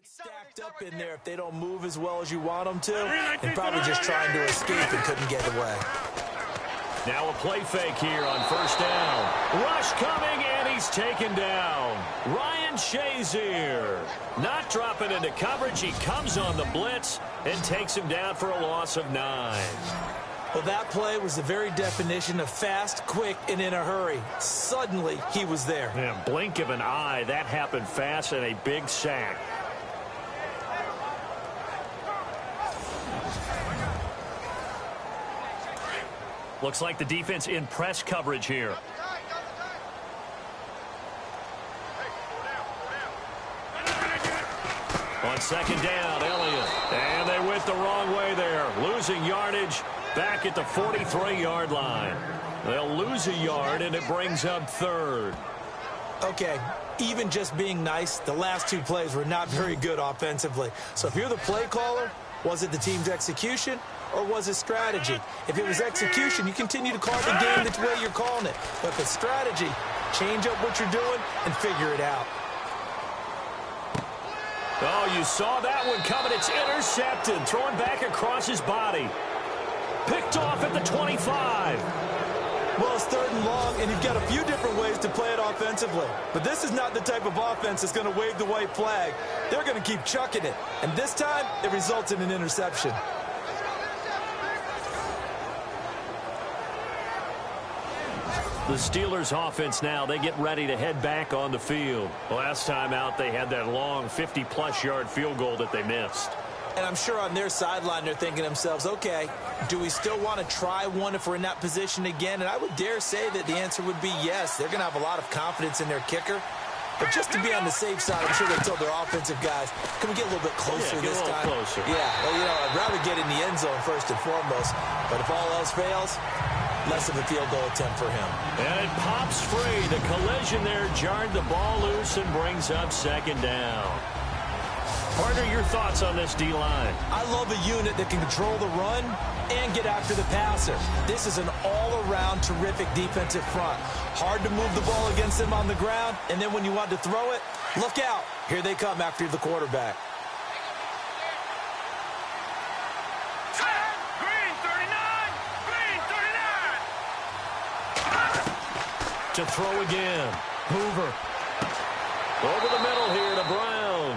get stacked up in there if they don't move as well as you want them to, and probably just trying to escape and couldn't get away. Now a play fake here on first down. Rush coming, and he's taken down. Ryan Shazier not dropping into coverage. He comes on the blitz and takes him down for a loss of 9. Well, that play was the very definition of fast, quick, and in a hurry. Suddenly, he was there. Yeah, blink of an eye. That happened fast, and a big sack. Looks like the defense in press coverage here. On second down, Elliott. And they went the wrong way there. Losing yardage back at the 43-yard line. They'll lose a yard, and it brings up third. Okay, even just being nice, the last two plays were not very good offensively. So if you're the play caller, was it the team's execution or was it strategy? If it was execution, you continue to call the game the way you're calling it. But if it's strategy, change up what you're doing and figure it out. Oh, you saw that one coming. It's intercepted. Thrown back across his body. Picked off at the 25. Well, it's third and long, and you've got a few different ways to play it offensively. But this is not the type of offense that's going to wave the white flag. They're going to keep chucking it. And this time, it results in an interception. The Steelers offense now, they get ready to head back on the field. Last time out, they had that long 50-plus yard field goal that they missed. And I'm sure on their sideline they're thinking to themselves, okay, do we still want to try one if we're in that position again? And I would dare say that the answer would be yes. They're going to have a lot of confidence in their kicker. But just to be on the safe side, I'm sure they told their offensive guys, can we get a little bit closer this time? Closer. Yeah, well, you know, I'd rather get in the end zone first and foremost. But if all else fails, less of a field goal attempt for him. And it pops free. The collision there jarred the ball loose and brings up second down. Partner, your thoughts on this D-line? I love a unit that can control the run and get after the passer. This is an all-around terrific defensive front. Hard to move the ball against them on the ground, and then when you want to throw it, look out. Here they come after the quarterback. To throw again. Hoover. Over the middle here to Brown.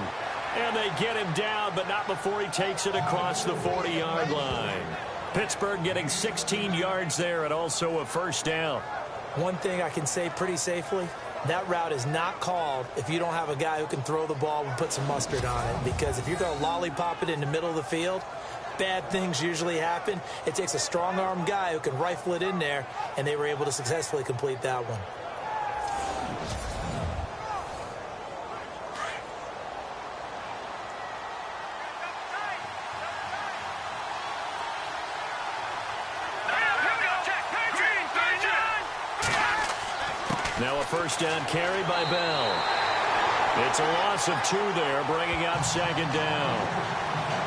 And they get him down, but not before he takes it across the 40-yard line. Pittsburgh getting 16 yards there and also a first down. One thing I can say pretty safely, that route is not called if you don't have a guy who can throw the ball and put some mustard on it. Because if you're going to lollipop it in the middle of the field, bad things usually happen. It takes a strong-arm guy who can rifle it in there, and they were able to successfully complete that one. Now a first down carry by Bell. It's a loss of 2 there, bringing up second down.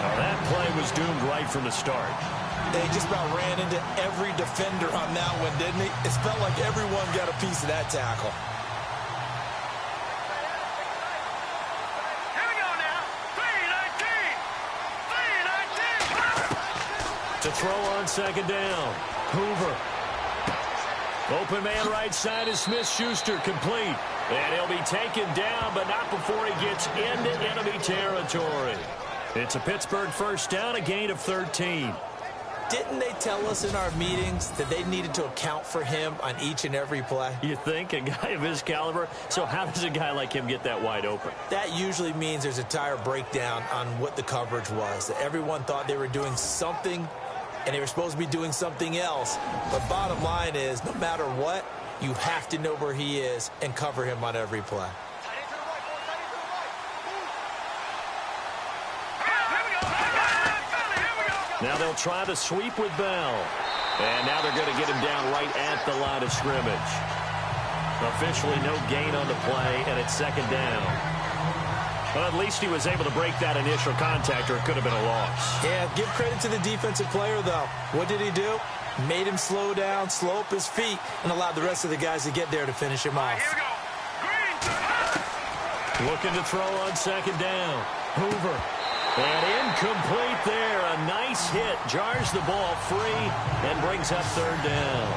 Now that play was doomed right from the start. They just about ran into every defender on that one, didn't he? It felt like everyone got a piece of that tackle. Here we go now. 3-19. To throw on second down. Hoover. Open man right side is Smith-Schuster, complete. And he'll be taken down, but not before he gets into enemy territory. It's a Pittsburgh first down, a gain of 13. Didn't they tell us in our meetings that they needed to account for him on each and every play? You think? A guy of his caliber? So how does a guy like him get that wide open? That usually means there's a tire breakdown on what the coverage was. That everyone thought they were doing something, and they were supposed to be doing something else. But bottom line is, no matter what, you have to know where he is and cover him on every play. Now they'll try to sweep with Bell. And now they're going to get him down right at the line of scrimmage. Officially no gain on the play, and it's second down. Well, at least he was able to break that initial contact, or it could have been a loss. Yeah, give credit to the defensive player, though. What did he do? Made him slow down, slow up his feet, and allowed the rest of the guys to get there to finish him off. Here we go. Green. Looking to throw on second down. Hoover. And incomplete there. A nice hit. Jars the ball free and brings up third down.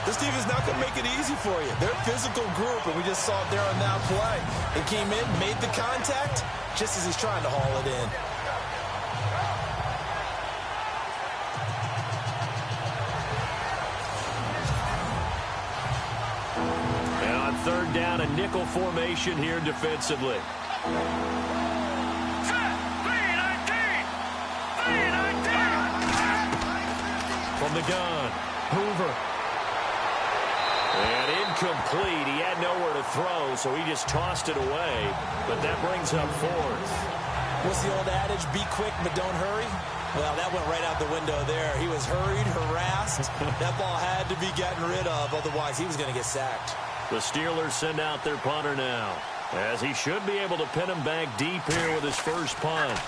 This team is not going to make it easy for you. They're a physical group, and we just saw it there on that play. He came in, made the contact, just as he's trying to haul it in. And on third down, a nickel formation here defensively. From the gun, Hoover. And incomplete. He had nowhere to throw, so he just tossed it away. But that brings up fourth. What's the old adage? Be quick, but don't hurry. Well, that went right out the window there. He was hurried, harassed. That ball had to be gotten rid of, otherwise he was going to get sacked. The Steelers send out their punter now, as he should be able to pin him back deep here with his first punt.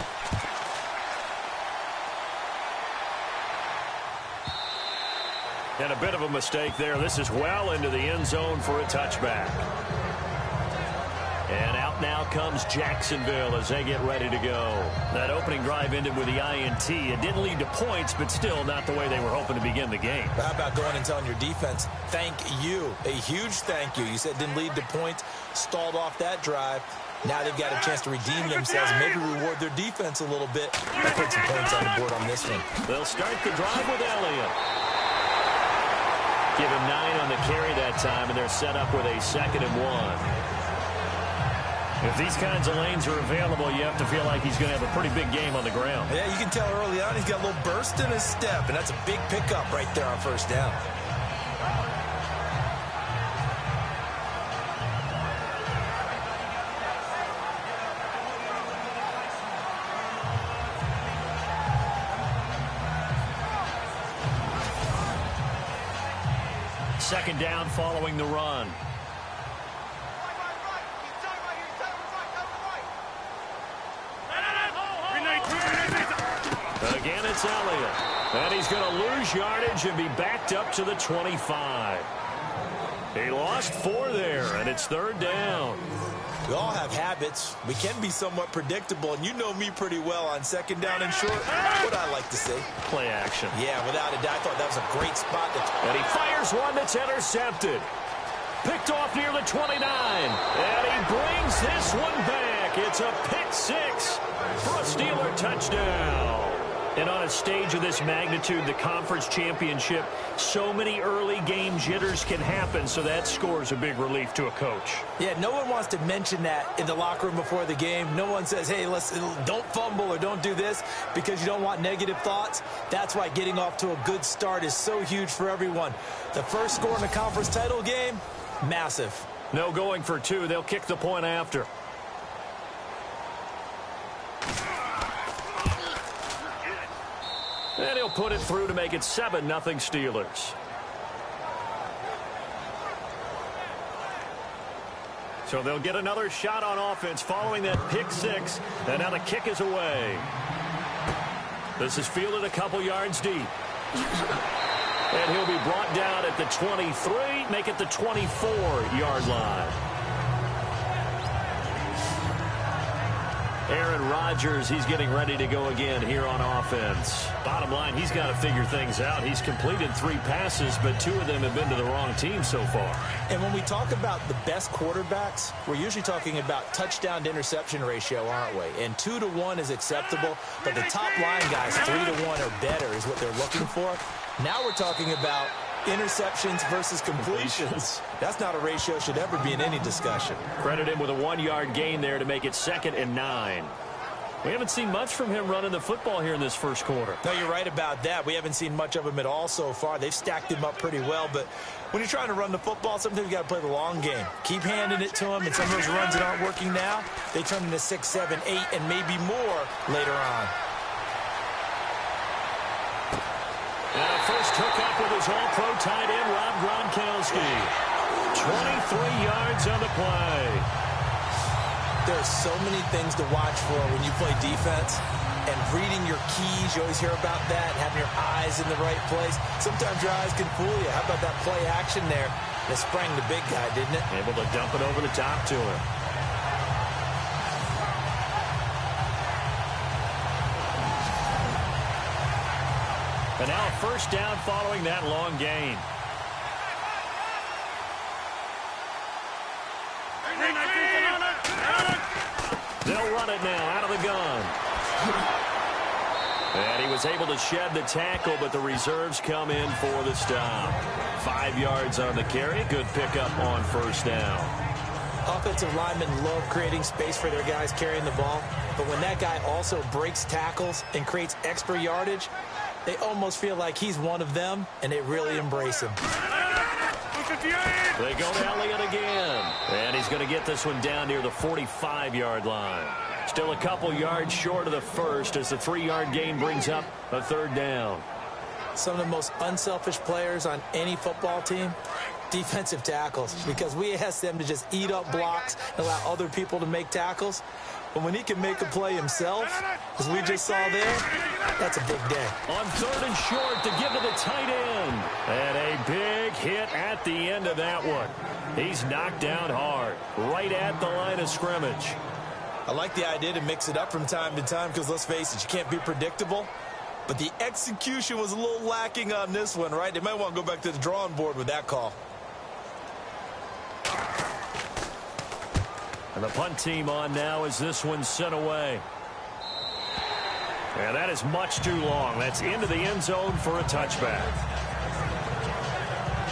And a bit of a mistake there. This is well into the end zone for a touchback. And out now comes Jacksonville as they get ready to go. That opening drive ended with the INT. It didn't lead to points, but still not the way they were hoping to begin the game. How about going and telling your defense, thank you, a huge thank you. You said didn't lead to points, stalled off that drive. Now they've got a chance to redeem themselves and maybe reward their defense a little bit. They'll put some points on the board on this one. They'll start the drive with Elliott. Give him 9 on the carry that time, and they're set up with a 2nd and 1. If these kinds of lanes are available, you have to feel like he's going to have a pretty big game on the ground. Yeah, you can tell early on he's got a little burst in his step, and that's a big pickup right there on first down. Second down following the run. Again, it's Elliott. And he's going to lose yardage and be backed up to the 25. He lost 4 there, and it's third down. We all have habits. We can be somewhat predictable, and you know me pretty well on second down and short. What I like to see. Play action. Yeah, without a doubt. I thought that was a great spot. And he fires one that's intercepted. Picked off near the 29. And he brings this one back. It's a pick 6 for a Steeler touchdown. And on a stage of this magnitude, the conference championship, so many early game jitters can happen, so that scores a big relief to a coach. Yeah, no one wants to mention that in the locker room before the game. No one says, hey, don't fumble or don't do this because you don't want negative thoughts. That's why getting off to a good start is so huge for everyone. The first score in the conference title game, massive. No going for 2. They'll kick the point after. And he'll put it through to make it 7-0 Steelers. So they'll get another shot on offense following that pick 6. And now the kick is away. This is fielded a couple yards deep. And he'll be brought down at the 23, make it the 24-yard line. Aaron Rodgers, he's getting ready to go again here on offense. Bottom line, he's got to figure things out. He's completed 3 passes, but 2 of them have been to the wrong team so far. And when we talk about the best quarterbacks, we're usually talking about touchdown to interception ratio, aren't we? And 2 to 1 is acceptable, but the top line guys, 3 to 1 or better is what they're looking for. Now we're talking about interceptions versus completions. That's not a ratio should ever be in any discussion. Credit him with a 1-yard gain there to make it 2nd and 9. We haven't seen much from him running the football here in this first quarter. No, you're right about that. We haven't seen much of him at all so far. They've stacked him up pretty well, but when you're trying to run the football, sometimes you got to play the long game. Keep handing it to him, and some of those runs that aren't working now, they turn into 6, 7, 8, and maybe more later on. Now first hookup with his all-pro tight end, Rob Gronkowski. 23 yards on the play. There's so many things to watch for when you play defense. And reading your keys, you always hear about that, having your eyes in the right place. Sometimes your eyes can fool you. How about that play action there that sprang the big guy, didn't it? Able to dump it over the top to him. And now a first down following that long gain. They'll run it now out of the gun. And he was able to shed the tackle, but the reserves come in for the stop. 5 yards on the carry. Good pickup on first down. Offensive linemen love creating space for their guys carrying the ball, but when that guy also breaks tackles and creates extra yardage, they almost feel like he's one of them, and they really embrace him. They go to Elliott again, and he's going to get this one down near the 45-yard line. Still a couple yards short of the first as the 3-yard gain brings up a third down. Some of the most unselfish players on any football team, defensive tackles, because we ask them to just eat up blocks and allow other people to make tackles. But when he can make a play himself, as we just saw there, that's a big day. On 3rd and short to give to the tight end. And a big hit at the end of that one. He's knocked down hard, right at the line of scrimmage. I like the idea to mix it up from time to time because, let's face it, you can't be predictable. But the execution was a little lacking on this one, right? They might want to go back to the drawing board with that call. And the punt team on now as this one's sent away. And that is much too long. That's into the end zone for a touchback.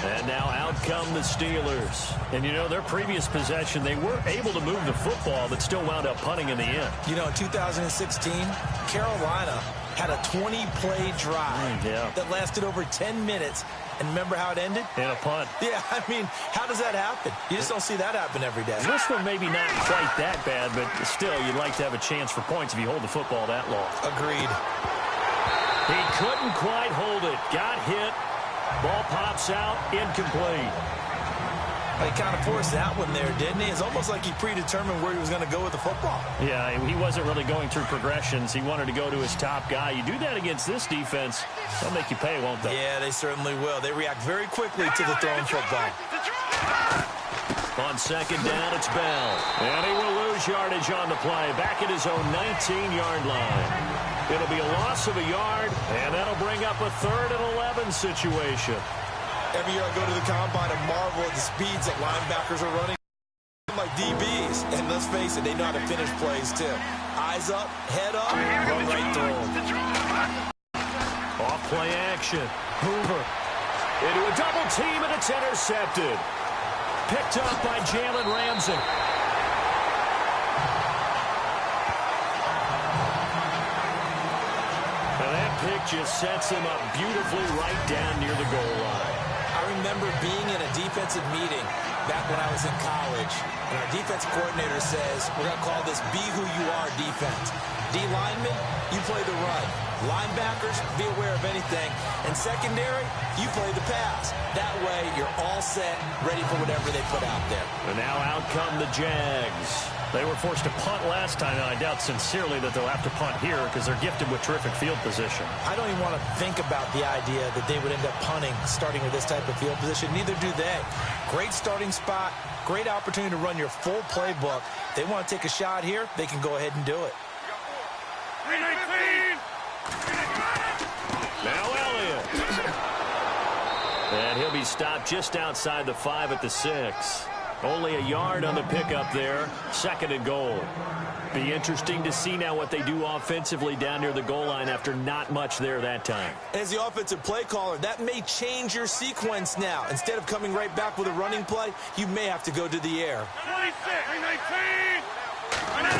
And now out come the Steelers. And, you know, their previous possession, they were able to move the football but still wound up punting in the end. You know, in 2016, Carolina had a 20-play drive that lasted over 10 minutes. And remember how it ended? In a punt. Yeah, I mean, how does that happen? You just don't see that happen every day. This one maybe not quite that bad, but still, you'd like to have a chance for points if you hold the football that long. Agreed. He couldn't quite hold it. Got hit. Ball pops out. Incomplete. He kind of forced that one there, didn't he? It's almost like he predetermined where he was going to go with the football. Yeah, he wasn't really going through progressions. He wanted to go to his top guy. You do that against this defense, they'll make you pay, won't they? Yeah, they certainly will. They react very quickly to the thrown football. On second down, it's Bell. And he will lose yardage on the play. Back at his own 19-yard line. It'll be a loss of a yard, and that'll bring up a 3rd and 11 situation. Every year I go to the combine and marvel at the speeds that linebackers are running like DBs. And let's face it, they know how to finish plays too. Eyes up, head up, run right through them. Off play action. Hoover into a double team, and it's intercepted. Picked up by Jalen Ramsey. And that pick just sets him up beautifully right down near the goal line. I remember being in a defensive meeting back when I was in college, and our defense coordinator says, we're going to call this be who you are defense. D linemen, you play the run. Linebackers, be aware of anything. And secondary, you play the pass. That way, you're all set, ready for whatever they put out there. And now out come the Jags. They were forced to punt last time, and I doubt sincerely that they'll have to punt here because they're gifted with terrific field position. I don't even want to think about the idea that they would end up punting starting with this type of field position. Neither do they. Great starting spot, great opportunity to run your full playbook. If they want to take a shot here, they can go ahead and do it. Now Elliott. And he'll be stopped just outside the 5 at the 6. Only a yard on the pickup there. 2nd and goal. Be interesting to see now what they do offensively down near the goal line after not much there that time. As the offensive play caller, that may change your sequence now. Instead of coming right back with a running play, you may have to go to the air. 26, 19.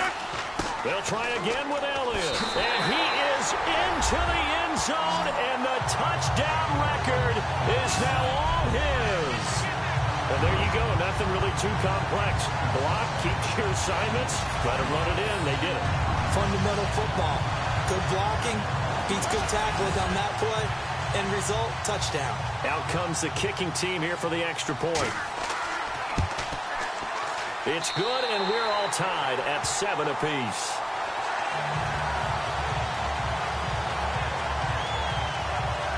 They'll try again with Elliott. And he is into the end zone, and the touchdown record is now all his. And there you go. Nothing really too complex. Block, keep your assignments, let them run it in. They did it. Fundamental football. Good blocking, beats good tackling on that play. End result, touchdown. Out comes the kicking team here for the extra point. It's good, and we're all tied at 7 apiece.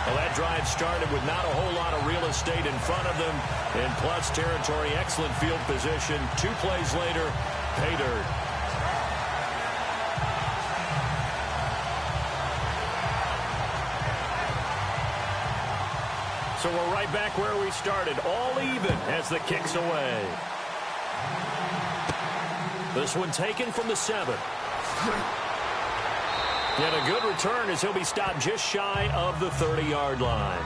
Well, that drive started with not a whole lot of real estate in front of them. In plus territory, excellent field position. 2 plays later, pay dirt. So we're right back where we started, all even as the kick's away. This one taken from the 7. And a good return as he'll be stopped just shy of the 30-yard line.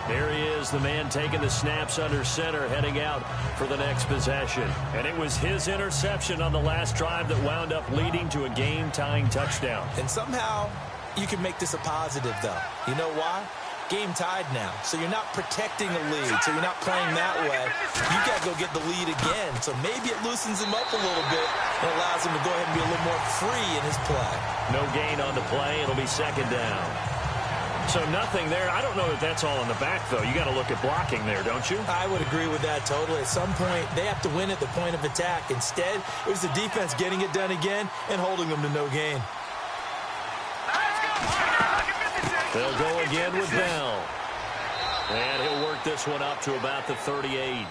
There he is, the man taking the snaps under center, heading out for the next possession. And it was his interception on the last drive that wound up leading to a game-tying touchdown. And somehow you can make this a positive, though. You know why? Game tied now, so you're not protecting a lead, so you're not playing that way. You got to go get the lead again, so maybe it loosens him up a little bit and allows him to go ahead and be a little more free in his play. No gain on the play. It'll be second down. So nothing there. I don't know that that's all in the back, though. You got to look at blocking there, don't you? I would agree with that totally. At some point, they have to win at the point of attack. Instead, it was the defense getting it done again and holding them to no gain. They'll go again with Bell. And he'll work this one up to about the 38.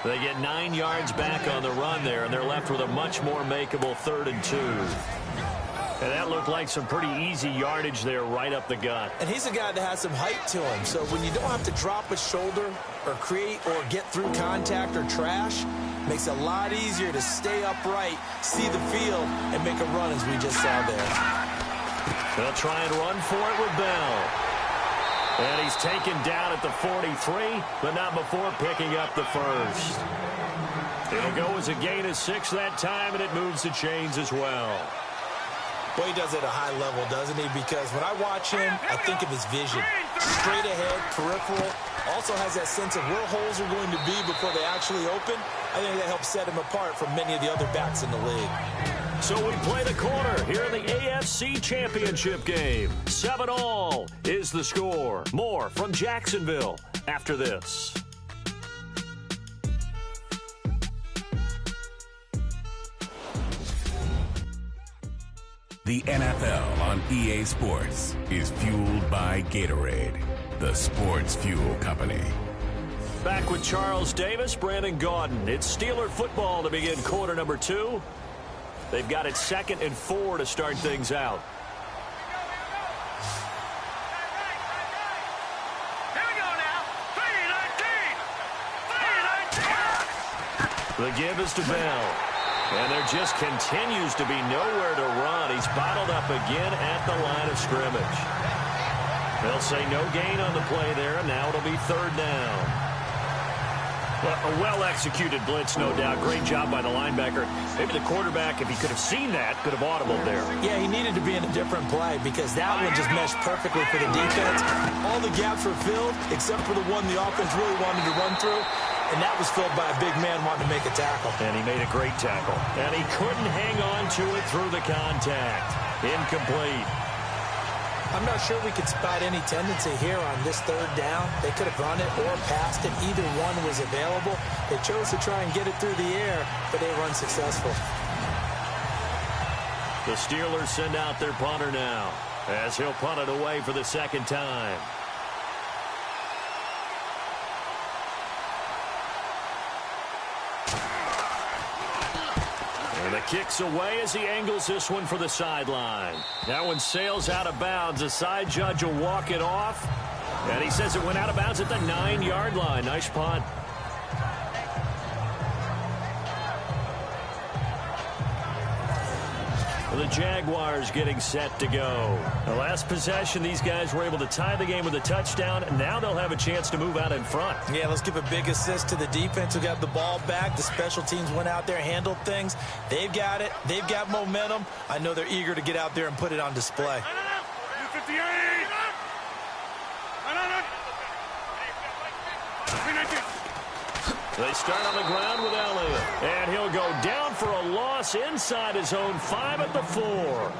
They get 9 yards back on the run there, and they're left with a much more makeable 3rd and 2. And that looked like some pretty easy yardage there right up the gut. And he's a guy that has some height to him, so when you don't have to drop a shoulder or create or get through contact or trash, makes it a lot easier to stay upright, see the field, and make a run as we just saw there. They'll try and run for it with Bell. And he's taken down at the 43, but not before picking up the first. It'll go as a gain of 6 that time, and it moves the chains as well. Well, he does it at a high level, doesn't he? Because when I watch him, I think of his vision. Straight ahead, peripheral. Also has that sense of where holes are going to be before they actually open. I think that helps set him apart from many of the other backs in the league. So we play the quarter here in the AFC Championship game. 7-all is the score. More from Jacksonville after this. The NFL on EA Sports is fueled by Gatorade, the sports fuel company. Back with Charles Davis, Brandon Gaudin. It's Steeler football to begin quarter number 2. They've got it 2nd and 4 to start things out. Here we go now. 3-19. The give is to Bell. And there just continues to be nowhere to run. He's bottled up again at the line of scrimmage. They'll say no gain on the play there, and now it'll be 3rd down. Well, a well-executed blitz, no doubt. Great job by the linebacker. Maybe the quarterback, if he could have seen that, could have audibled there. Yeah, he needed to be in a different play because that one just meshed perfectly for the defense. All the gaps were filled except for the one the offense really wanted to run through, and that was filled by a big man wanting to make a tackle. And he made a great tackle. And he couldn't hang on to it through the contact. Incomplete. I'm not sure we could spot any tendency here on this 3rd down. They could have run it or passed it. Either one was available. They chose to try and get it through the air, but they were unsuccessful. The Steelers send out their punter now as he'll punt it away for the 2nd time. And the kick's away as he angles this one for the sideline. That one sails out of bounds. The side judge will walk it off. And he says it went out of bounds at the 9-yard line. Nice punt. The Jaguars getting set to go. The last possession, these guys were able to tie the game with a touchdown. Now they'll have a chance to move out in front. Yeah, let's give a big assist to the defense who got the ball back. The special teams went out there, handled things. They've got it. They've got momentum. I know they're eager to get out there and put it on display. 58. They start on the ground with Elliott. And he'll go down for a loss inside his own 5 at the 4.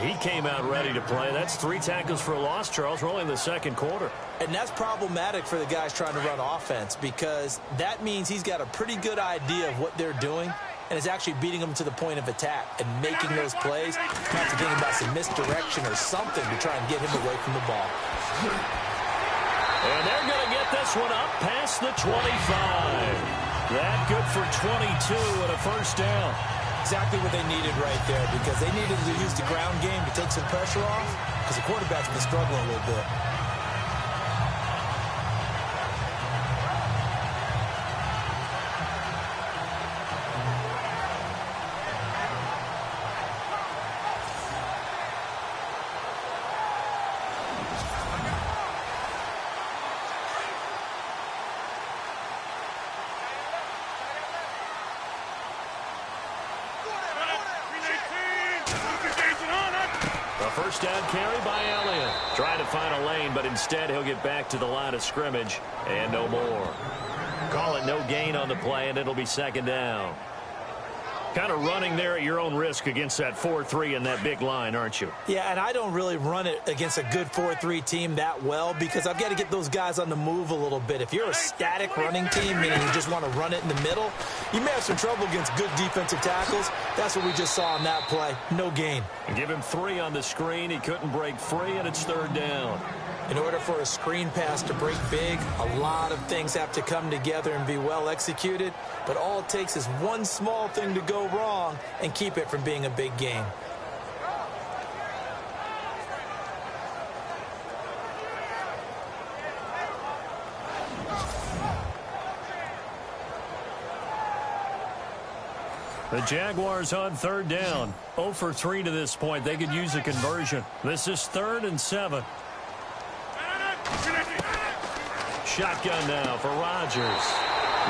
He came out ready to play. That's 3 tackles for a loss, Charles. We're only in the 2nd quarter. And that's problematic for the guys trying to run offense because that means he's got a pretty good idea of what they're doing and is actually beating them to the point of attack and making those plays. Not to think about some misdirection or something to try and get him away from the ball. And they're going to get this one up past the 25. That good for 22 and a 1st down. Exactly what they needed right there, because they needed to use the ground game to take some pressure off, because the quarterback's been struggling a little bit. First down carry by Elliott. Trying to find a lane, but instead he'll get back to the line of scrimmage and no more. Call it no gain on the play, and it'll be second down. Kind of running there at your own risk against that 4-3 and that big line, aren't you? Yeah, and I don't really run it against a good 4-3 team that well, because I've got to get those guys on the move a little bit. If you're a static running team, meaning you just want to run it in the middle, you may have some trouble against good defensive tackles. That's what we just saw on that play. No gain. And give him 3 on the screen. He couldn't break free, and it's third down. In order for a screen pass to break big, a lot of things have to come together and be well executed. But all it takes is one small thing to go wrong and keep it from being a big game. The Jaguars on third down. 0 for 3 to this point. They could use a conversion. This is 3rd and 7. Shotgun now for Rodgers.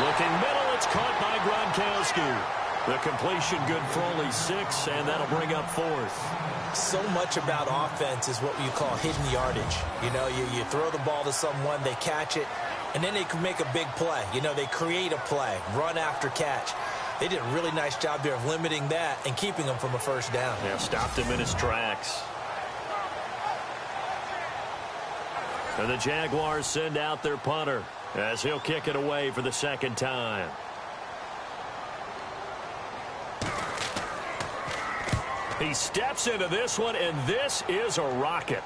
Looking middle, it's caught by Gronkowski. The completion good for only 6, and that'll bring up 4th. So much about offense is what you call hidden yardage. You know, you throw the ball to someone, they catch it, and then they can make a big play. You know, they create a play, run after catch. They did a really nice job there of limiting that and keeping him from a first down. Yeah, stopped him in his tracks. And the Jaguars send out their punter as he'll kick it away for the second time. He steps into this one, and this is a rocket.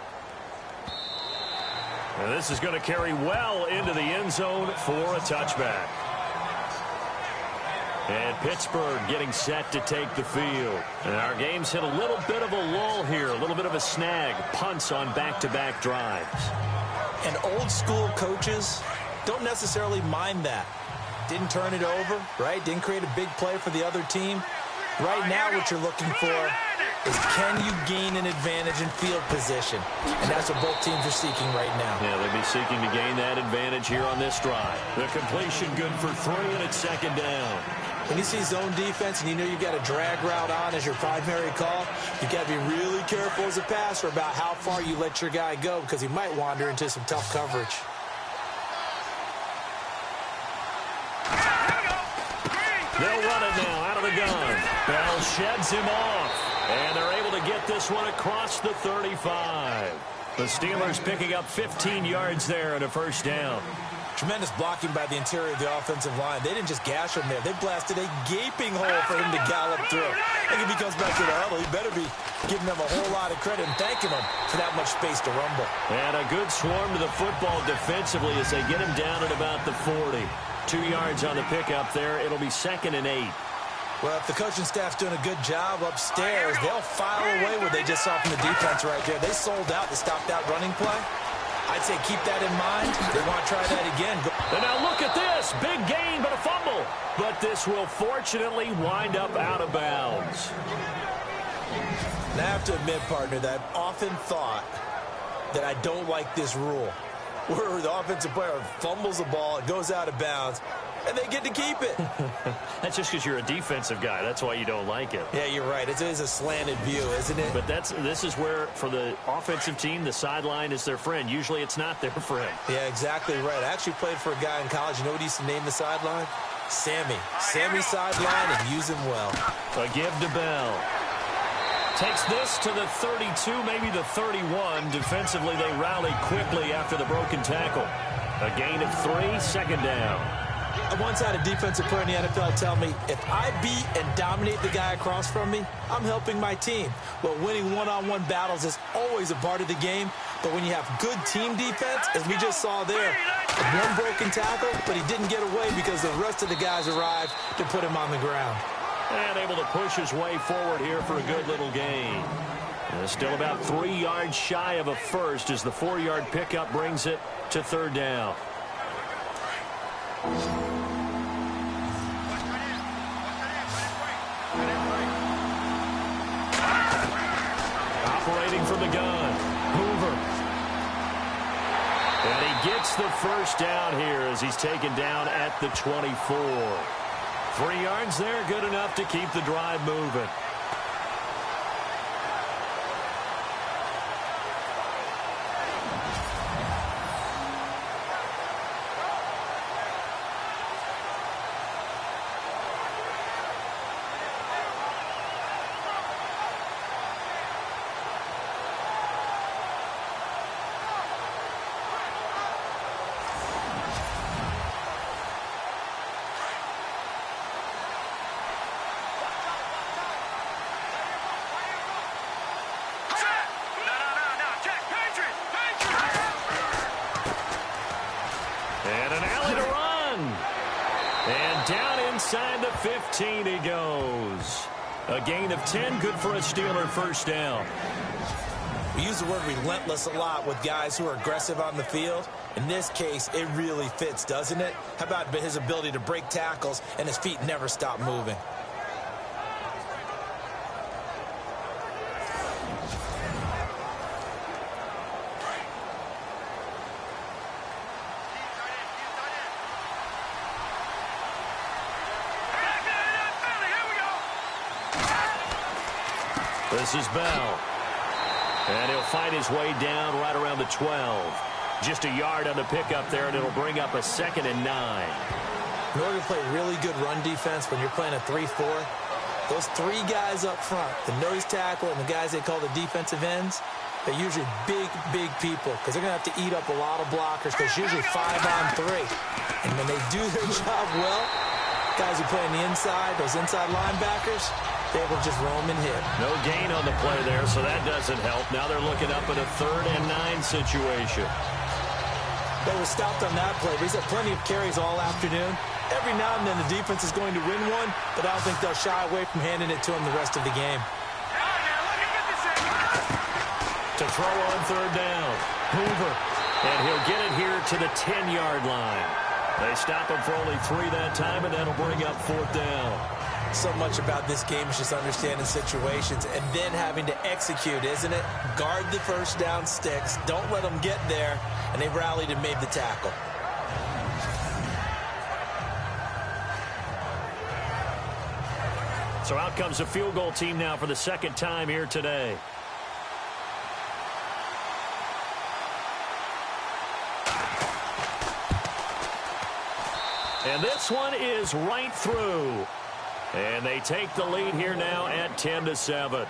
And this is going to carry well into the end zone for a touchback. And Pittsburgh getting set to take the field. And our game's hit a little bit of a lull here, a little bit of a snag. Punts on back-to-back drives. And old-school coaches don't necessarily mind that. Didn't turn it over, right? Didn't create a big play for the other team. Right now what you're looking for is, can you gain an advantage in field position? And that's what both teams are seeking right now. Yeah, they'll be seeking to gain that advantage here on this drive. The completion good for 3, and it's second down. When you see zone defense and you know you've got a drag route on as your primary call, you've got to be really careful as a passer about how far you let your guy go, because he might wander into some tough coverage. They'll run it now out of the gun. Bell sheds him off, and they're able to get this one across the 35. The Steelers picking up 15 yards there and a first down. Tremendous blocking by the interior of the offensive line. They didn't just gash him there. They blasted a gaping hole for him to gallop through. I think if he comes back to the huddle, he better be giving them a whole lot of credit and thanking them for that much space to rumble. And a good swarm to the football defensively as they get him down at about the 40. 2 yards on the pickup there. It'll be 2nd and 8. Well, if the coaching staff's doing a good job upstairs, they'll file away what they just saw from the defense right there. They sold out to stop that running play. I'd say keep that in mind. They want to try that again. And now look at this. Big gain, but a fumble. But this will fortunately wind up out of bounds. And I have to admit, partner, that I've often thought that I don't like this rule, where the offensive player fumbles the ball, it goes out of bounds, and they get to keep it. That's just because you're a defensive guy. That's why you don't like it. Yeah, you're right. It is a slanted view, isn't it? But this is where, for the offensive team, the sideline is their friend. Usually it's not their friend. Yeah, exactly right. I actually played for a guy in college. You know what he used to name the sideline? Sammy. Sammy sideline, and use him well. A give to Bell. Takes this to the 32, maybe the 31. Defensively, they rally quickly after the broken tackle. A gain of 3, second down. I once had a defensive player in the NFL tell me, if I beat and dominate the guy across from me, I'm helping my team. Well, winning one-on-one battles is always a part of the game, but when you have good team defense, as we just saw there, one broken tackle, but he didn't get away because the rest of the guys arrived to put him on the ground. And able to push his way forward here for a good little gain. And still about 3 yards shy of a first as the 4-yard pickup brings it to third down. Operating from the gun, Hoover. And he gets the first down here as he's taken down at the 24. 3 yards there, good enough to keep the drive moving. And an alley to run. And down inside the 15 he goes. A gain of 10, good for a Steeler first down. We use the word relentless a lot with guys who are aggressive on the field. In this case, it really fits, doesn't it? How about his ability to break tackles and his feet never stop moving? This is Bell. And he'll find his way down right around the 12. Just a yard on the pickup there, and it'll bring up a 2nd and 9. In order to play really good run defense when you're playing a 3-4, those 3 guys up front, the nose tackle and the guys they call the defensive ends, they're usually big, big people because they're going to have to eat up a lot of blockers because usually 5-on-3. And when they do their job well, guys who play on the inside, those inside linebackers, they will just roam and hit. No gain on the play there, so that doesn't help. Now they're looking up at a 3rd and 9 situation. They were stopped on that play, but he's had plenty of carries all afternoon. Every now and then the defense is going to win one, but I don't think they'll shy away from handing it to him the rest of the game. To throw on 3rd down, Hoover. And he'll get it here to the 10-yard line. They stop him for only 3 that time, and that'll bring up 4th down. So much about this game is just understanding situations and then having to execute, isn't it? Guard the first down sticks. Don't let them get there. And they rallied and made the tackle. So out comes the field goal team now for the 2nd time here today. And this one is right through. And they take the lead here now at 10-7.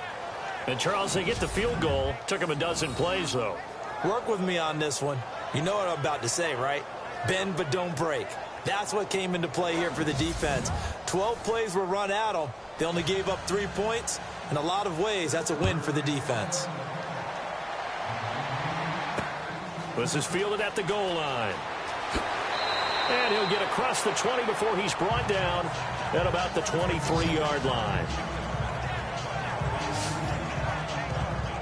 And, Charles, they get the field goal. Took them a dozen plays, though. Work with me on this one. You know what I'm about to say, right? Bend but don't break. That's what came into play here for the defense. 12 plays were run at them. They only gave up 3 points. In a lot of ways, that's a win for the defense. This is fielded at the goal line. And he'll get across the 20 before he's brought down at about the 23-yard line.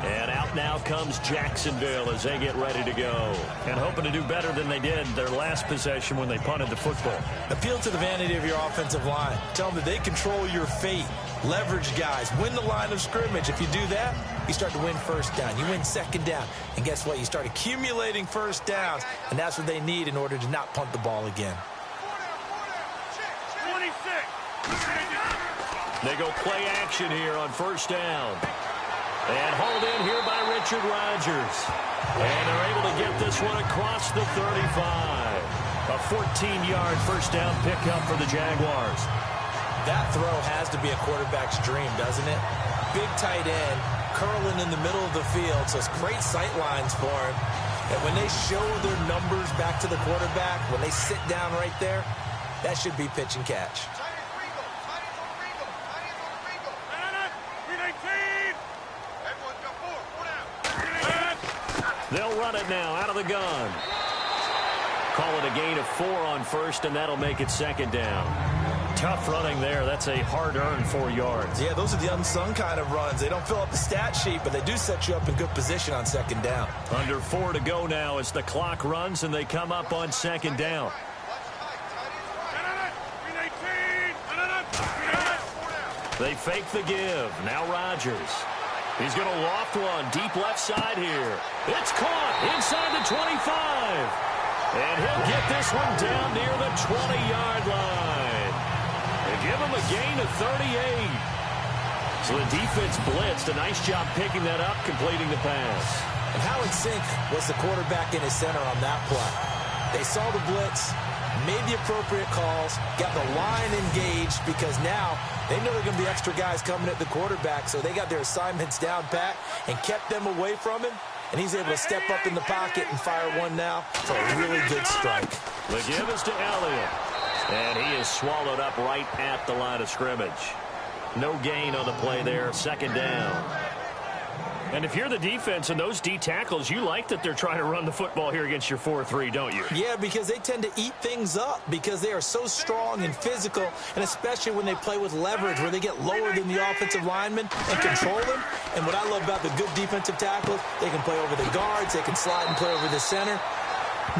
And out now comes Jacksonville as they get ready to go. And hoping to do better than they did their last possession when they punted the football. Appeal to the vanity of your offensive line. Tell them that they control your fate. Leverage guys. Win the line of scrimmage. If you do that, you start to win first down. You win 2nd down. And guess what? You start accumulating first downs. And that's what they need in order to not punt the ball again. 26. They go play action here on first down. And hauled in here by Richard Rodgers. And they're able to get this one across the 35. A 14-yard first down pickup for the Jaguars. That throw has to be a quarterback's dream, doesn't it? Big tight end, curling in the middle of the field, so it's great sight lines for him. And when they show their numbers back to the quarterback, when they sit down right there, that should be pitch and catch. They'll run it now out of the gun. Call it a gain of 4 on first, and that'll make it 2nd down. Tough running there. That's a hard-earned 4 yards. Yeah, those are the unsung kind of runs. They don't fill up the stat sheet, but they do set you up in good position on second down. Under 4 to go now as the clock runs and they come up on second down. They fake the give. Now Rodgers. He's going to loft one deep left side here. It's caught inside the 25. And he'll get this one down near the 20-yard line. They give him a gain of 38. So the defense blitzed. A nice job picking that up, completing the pass. And how in sync was the quarterback in his center on that play? They saw the blitz, made the appropriate calls, got the line engaged because now they know there are going to be extra guys coming at the quarterback, so they got their assignments down pat and kept them away from him, and he's able to step up in the pocket and fire one now for a really good strike. The give is to Elliott, and he is swallowed up right at the line of scrimmage. No gain on the play there, second down. And if you're the defense and those D tackles, you like that they're trying to run the football here against your 4-3, don't you? Yeah, because they tend to eat things up because they are so strong and physical, and especially when they play with leverage where they get lower than the offensive linemen and control them. And what I love about the good defensive tackles, they can play over the guards, they can slide and play over the center.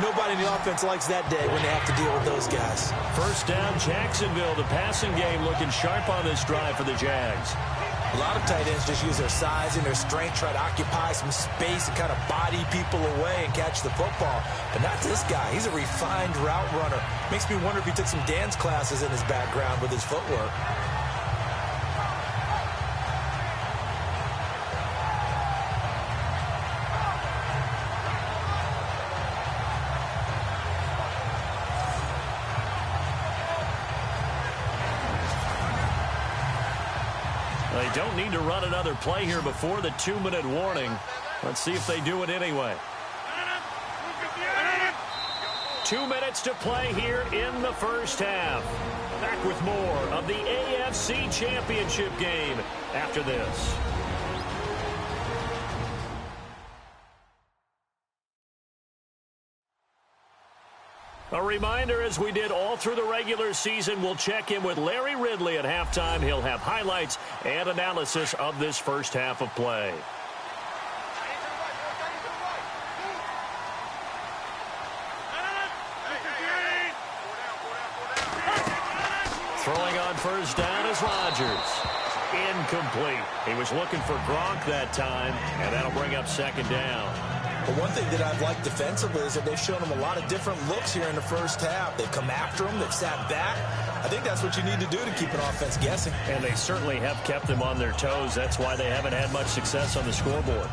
Nobody in the offense likes that day when they have to deal with those guys. First down, Jacksonville. The passing game looking sharp on this drive for the Jags. A lot of tight ends just use their size and their strength, try to occupy some space and kind of body people away and catch the football. But not this guy. He's a refined route runner. Makes me wonder if he took some dance classes in his background with his footwork. They don't need to run another play here before the 2-minute warning. Let's see if they do it anyway. 2 minutes to play here in the first half. Back with more of the AFC Championship game after this. A reminder, as we did all through the regular season, we'll check in with Larry Ridley at halftime. He'll have highlights and analysis of this first half of play. Throwing on first down is Rodgers. Incomplete. He was looking for Gronk that time, and that'll bring up second down. But one thing that I've liked defensively is that they've shown him a lot of different looks here in the first half. They've come after him. They've sat back. I think that's what you need to do to keep an offense guessing. And they certainly have kept them on their toes. That's why they haven't had much success on the scoreboard.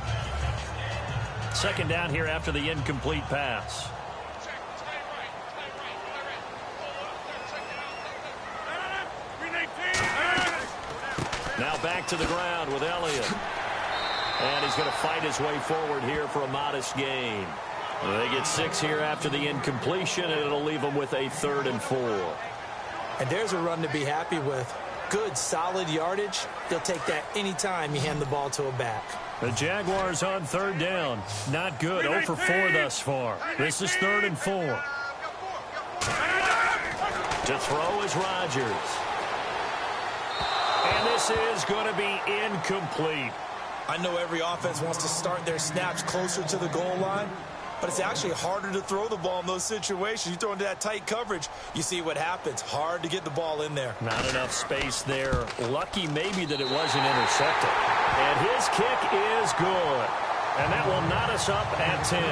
Second down here after the incomplete pass. Now back to the ground with Elliott. And he's going to fight his way forward here for a modest gain. They get 6 here after the incompletion, and it'll leave them with a 3rd and 4. And there's a run to be happy with. Good, solid yardage. They'll take that anytime you hand the ball to a back. The Jaguars on 3rd down. Not good. 0 for 4 thus far. This is 3rd and 4. To throw is Rodgers. And this is going to be incomplete. I know every offense wants to start their snaps closer to the goal line, but it's actually harder to throw the ball in those situations. You throw into that tight coverage, you see what happens. Hard to get the ball in there. Not enough space there. Lucky maybe that it wasn't intercepted. And his kick is good. And that will knot us up at 10.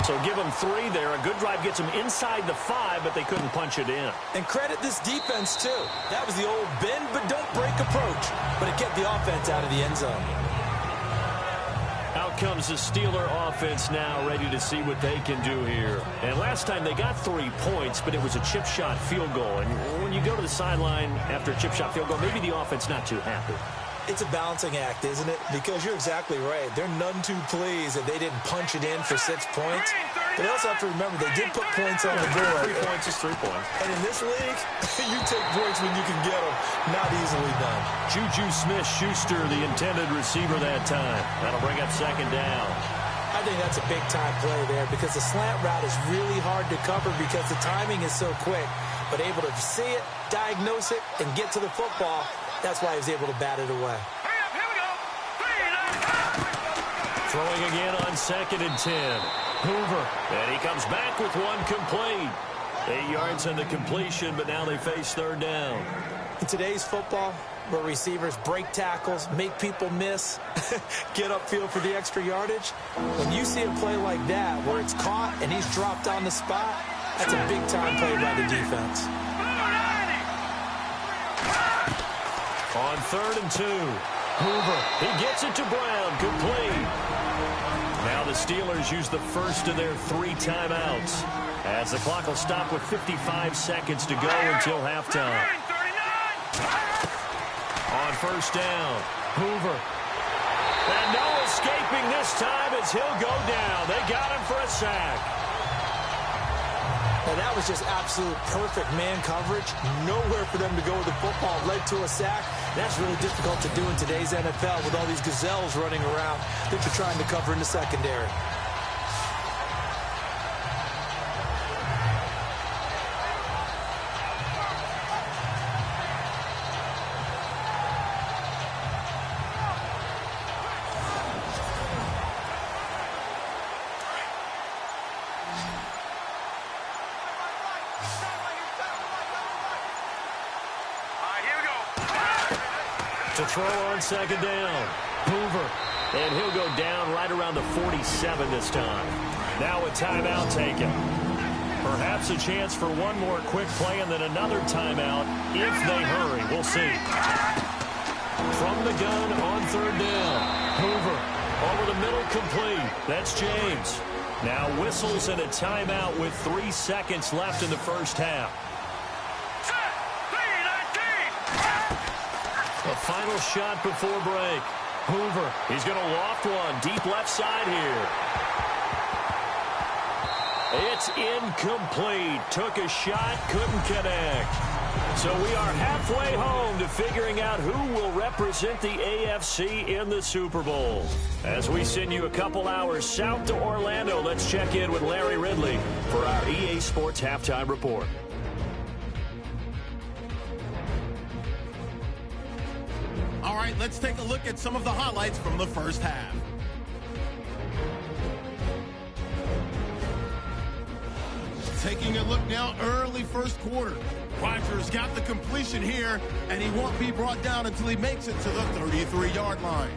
So give them 3 there. A good drive gets them inside the 5, but they couldn't punch it in. And credit this defense, too. That was the old bend but don't break approach, but it kept the offense out of the end zone. Out comes the Steeler offense now, ready to see what they can do here. And last time they got 3 points, but it was a chip shot field goal. And when you go to the sideline after a chip shot field goal, maybe the offense not too happy. It's a balancing act, isn't it? Because you're exactly right. They're none too pleased that they didn't punch it in for 6 points. But they also have to remember they did put points on the board. 3 points is 3 points. And in this league, you take points when you can get them. Not easily done. Juju Smith-Schuster, the intended receiver that time. That'll bring up second down. I think that's a big-time play there because the slant route is really hard to cover because the timing is so quick. but able to see it, diagnose it, and get to the football. That's why he was able to bat it away. Here we go. Throwing again on 2nd and 10. Hoover, and he comes back with one complete. 8 yards on the completion, but now they face 3rd down. In today's football, where receivers break tackles, make people miss, get upfield for the extra yardage, when you see a play like that where it's caught and he's dropped on the spot, that's a big-time play by the defense. On 3rd and 2, Hoover, he gets it to Brown, complete. Now the Steelers use the first of their 3 timeouts, as the clock will stop with 55 seconds to go until halftime. On 1st down, Hoover. And no escaping this time as he'll go down. They got him for a sack. And that was just absolute perfect man coverage. Nowhere for them to go with the football. Led to a sack. That's really difficult to do in today's NFL with all these gazelles running around that you're trying to cover in the secondary. To throw on 2nd down, Hoover. And he'll go down right around the 47 this time. Now a timeout taken. Perhaps a chance for one more quick play and then another timeout if they hurry. We'll see. From the gun on 3rd down, Hoover. Over the middle, complete. That's James. Now whistles and a timeout with 3 seconds left in the first half. A final shot before break. Hoover, he's going to loft one. Deep left side here. It's incomplete. Took a shot, couldn't connect. So we are halfway home to figuring out who will represent the AFC in the Super Bowl. As we send you a couple hours south to Orlando, let's check in with Larry Ridley for our EA Sports Halftime Report. All right, let's take a look at some of the highlights from the first half. Taking a look now, early first quarter. Rodgers got the completion here, and he won't be brought down until he makes it to the 33-yard line.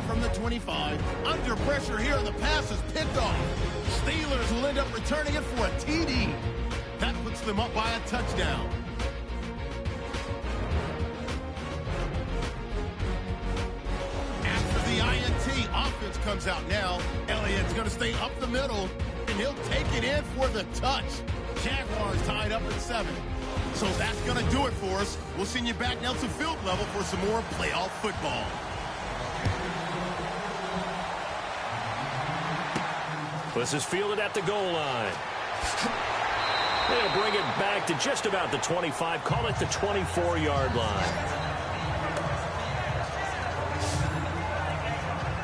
From the 25. Under pressure here, the pass is picked off. Steelers will end up returning it for a TD. That puts them up by a touchdown. After the INT, offense comes out now. Elliott's going to stay up the middle, and he'll take it in for the touch. Jaguars tied up at 7. So that's going to do it for us. We'll send you back now to field level for some more playoff football. This is fielded at the goal line. They'll bring it back to just about the 25. Call it the 24-yard line.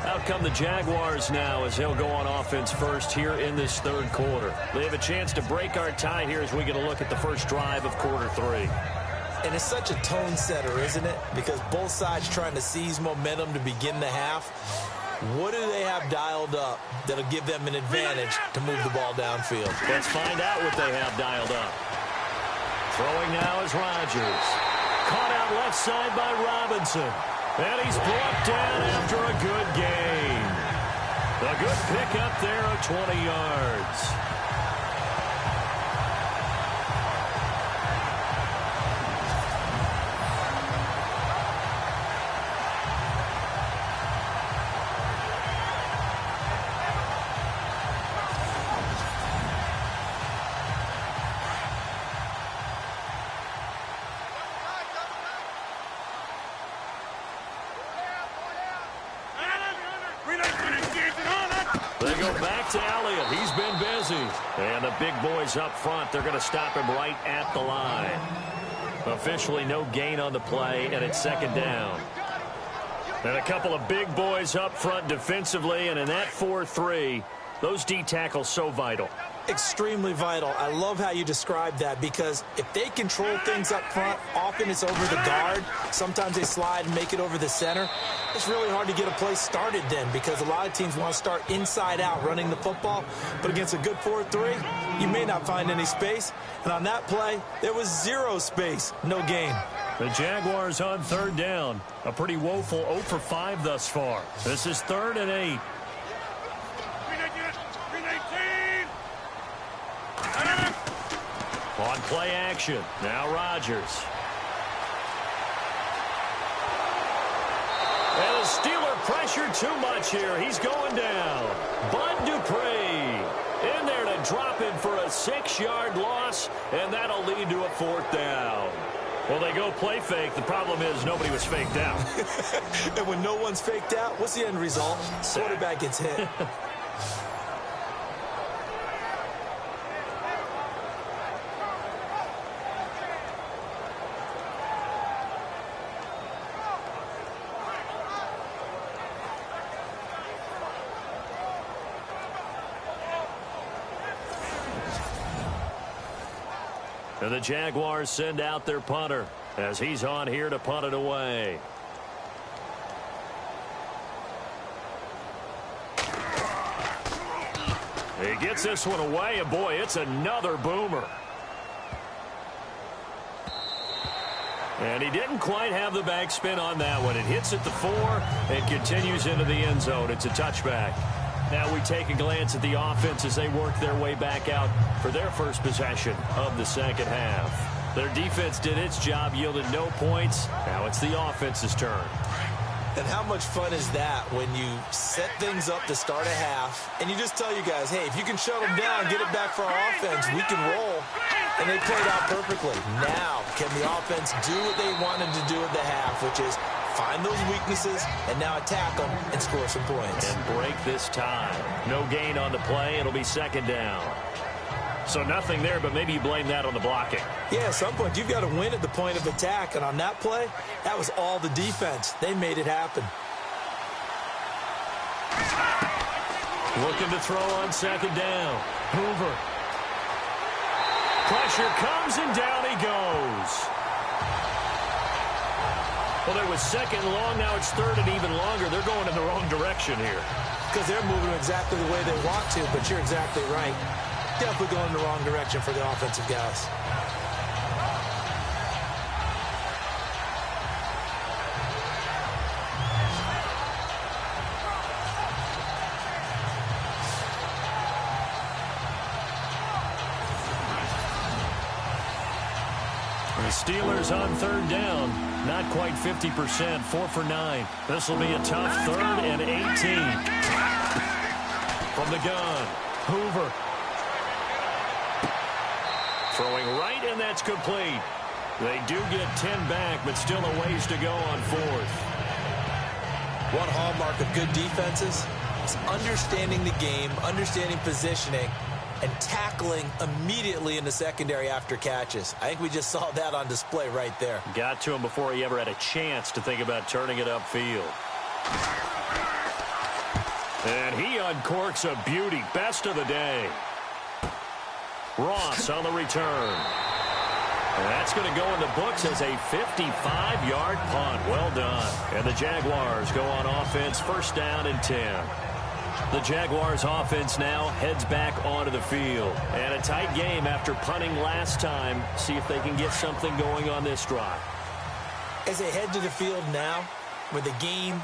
Out come the Jaguars now as they'll go on offense first here in this 3rd quarter. They have a chance to break our tie here as we get a look at the first drive of quarter 3. And it's such a tone setter, isn't it? Because both sides trying to seize momentum to begin the half. What do they have dialed up that'll give them an advantage to move the ball downfield? Let's find out what they have dialed up. Throwing now is Rodgers. Caught out left side by Robinson. And he's brought down after a good gain. A good pickup there of 20 yards. They go back to Elliott. He's been busy. And the big boys up front, they're going to stop him right at the line. Officially no gain on the play, and it's second down. And a couple of big boys up front defensively, and in that 4-3, those D tackles so vital. Extremely vital. I love how you describe that, because if they control things up front, often it's over the guard. Sometimes they slide and make it over the center. It's really hard to get a play started then, because a lot of teams want to start inside out running the football. But against a good 4-3, you may not find any space. And on that play, there was zero space. No gain. The Jaguars on third down. A pretty woeful 0 for 5 thus far. This is 3rd and 8. On play action. Now Rodgers. And the Steeler pressure too much here. He's going down. Bud Dupree in there to drop him for a 6-yard loss, and that'll lead to a 4th down. Well, they go play fake. The problem is nobody was faked out. And when no one's faked out, what's the end result? Quarterback gets hit. And the Jaguars send out their punter as he's on here to punt it away. He gets this one away, and boy, it's another boomer. And he didn't quite have the backspin on that one. It hits at the 4 and continues into the end zone. It's a touchback. Now we take a glance at the offense as they work their way back out for their first possession of the second half. Their defense did its job, yielded no points. Now it's the offense's turn. And how much fun is that when you set things up to start a half and you just tell you guys, hey, if you can shut them down, get it back for our offense, we can roll. And they played out perfectly. Now, can the offense do what they wanted to do at the half, which is find those weaknesses and now attack them and score some points. And break this tie. No gain on the play. It'll be second down. So nothing there, but maybe you blame that on the blocking. Yeah, at some point, you've got to win at the point of attack. And on that play, that was all the defense. They made it happen. Looking to throw on second down. Hoover. Pressure comes, and down he goes. Well, there was second and long. Now it's third and even longer. They're going in the wrong direction here. Because they're moving exactly the way they want to, but you're exactly right. Definitely going in the wrong direction for the offensive guys. The Steelers on third down. Not quite 50%, 4 for 9. This will be a tough 3rd and 18. From the gun, Hoover. Throwing right, and that's complete. They do get 10 back, but still a ways to go on 4th. One hallmark of good defenses is understanding the game, understanding positioning, and tackling immediately in the secondary after catches. I think we just saw that on display right there. Got to him before he ever had a chance to think about turning it upfield. And he uncorks a beauty. Best of the day. Ross on the return. And that's going to go in the books as a 55-yard punt. Well done. And the Jaguars go on offense, first down and 10. The Jaguars offense now heads back onto the field. And a tight game after punting last time. See if they can get something going on this drive. As they head to the field now, with the game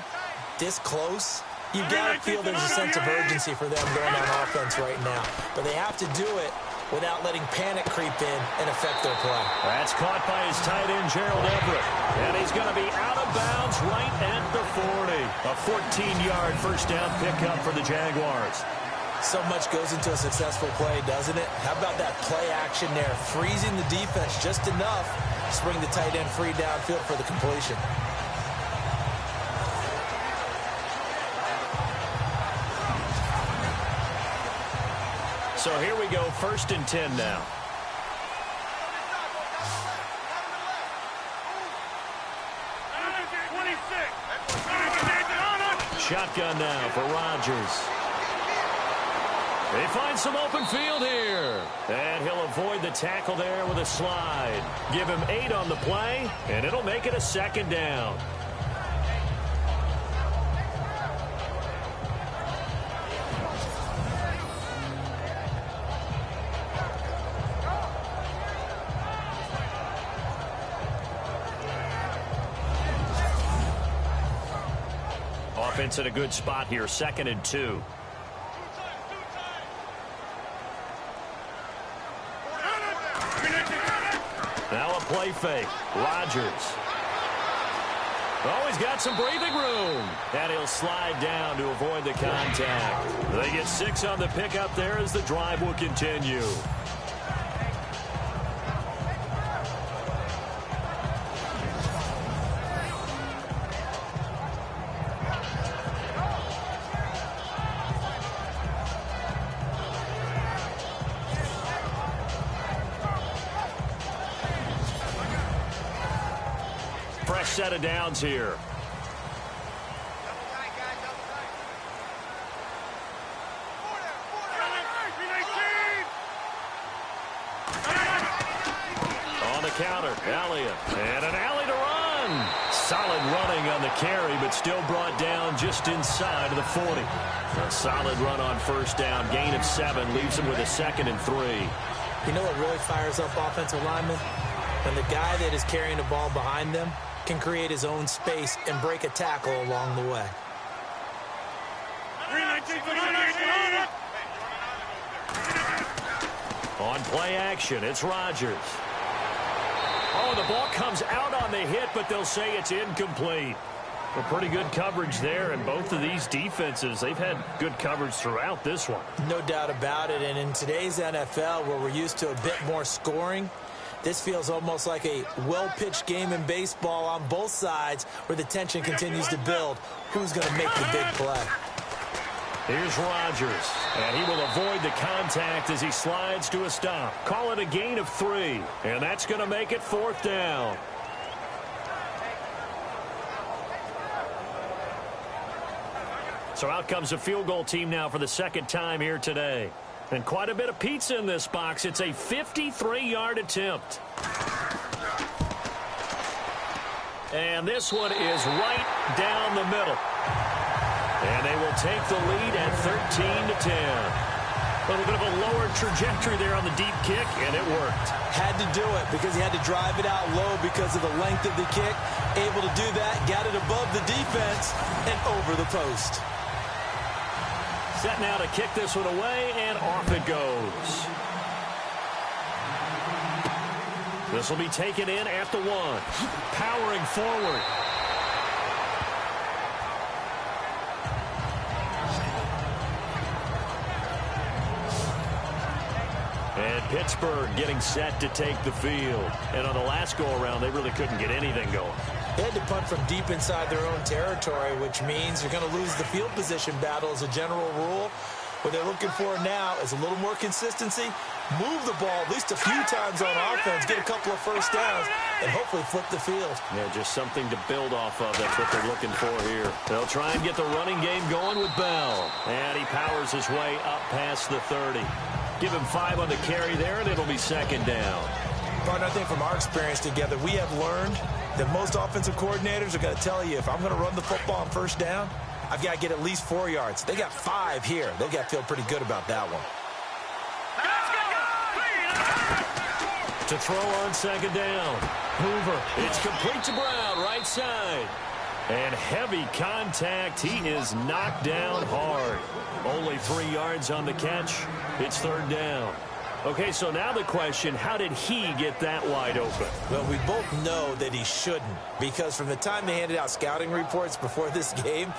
this close, you've got to feel there's a sense of urgency for them going on offense right now. But they have to do it without letting panic creep in and affect their play. That's caught by his tight end, Gerald Everett. And he's going to be out of bounds right at the 40. A 14-yard first down pickup for the Jaguars. So much goes into a successful play, doesn't it? How about that play action there? Freezing the defense just enough to bring the tight end free downfield for the completion. So here we go, first and 10 now. shotgun now for Rodgers. They find some open field here. And he'll avoid the tackle there with a slide. Give him 8 on the play, and it'll make it a 2nd down. Offense in a good spot here, 2nd and 2. Now a play fake. Rodgers. Oh, he's got some breathing room. And he'll slide down to avoid the contact. They get 6 on the pickup there as the drive will continue. Fresh set of downs here. On the counter, Elliott. And an alley to run. Solid running on the carry, but still brought down just inside of the 40. A solid run on 1st down. Gain of 7 leaves him with a 2nd and 3. You know what really fires up offensive linemen? When the guy that is carrying the ball behind them can create his own space and break a tackle along the way. On play action, it's Rodgers. Oh, the ball comes out on the hit, but they'll say it's incomplete. Well, pretty good coverage there, and both of these defenses, they've had good coverage throughout this one. No doubt about it, and in today's NFL, where we're used to a bit more scoring, this feels almost like a well-pitched game in baseball on both sides where the tension continues to build. Who's going to make the big play? Here's Rodgers, and he will avoid the contact as he slides to a stop. Call it a gain of 3, and that's going to make it 4th down. So out comes a field goal team now for the 2nd time here today. And quite a bit of pizza in this box. It's a 53-yard attempt. And this one is right down the middle. And they will take the lead at 13-10. A little bit of a lower trajectory there on the deep kick, and it worked. Had to do it because he had to drive it out low because of the length of the kick. Able to do that, got it above the defense, and over the post. Set now to kick this one away, and off it goes. This will be taken in at the 1. Powering forward. And Pittsburgh getting set to take the field. And on the last go-around, they really couldn't get anything going. They had to punt from deep inside their own territory, which means you're going to lose the field position battle as a general rule. What they're looking for now is a little more consistency, move the ball at least a few times on offense, get a couple of first downs, and hopefully flip the field. Yeah, just something to build off of. That's what they're looking for here. They'll try and get the running game going with Bell. And he powers his way up past the 30. Give him 5 on the carry there, and it'll be 2nd down. Partner, I think from our experience together, we have learned that most offensive coordinators are going to tell you, if I'm going to run the football on 1st down, I've got to get at least 4 yards. They got 5 here. They've got to feel pretty good about that one. To throw on 2nd down. Hoover. It's complete to Brown, right side. And heavy contact. He is knocked down hard. Only 3 yards on the catch. It's 3rd down. Okay, so now the question, how did he get that wide open? Well, we both know that he shouldn't, because from the time they handed out scouting reports before this game,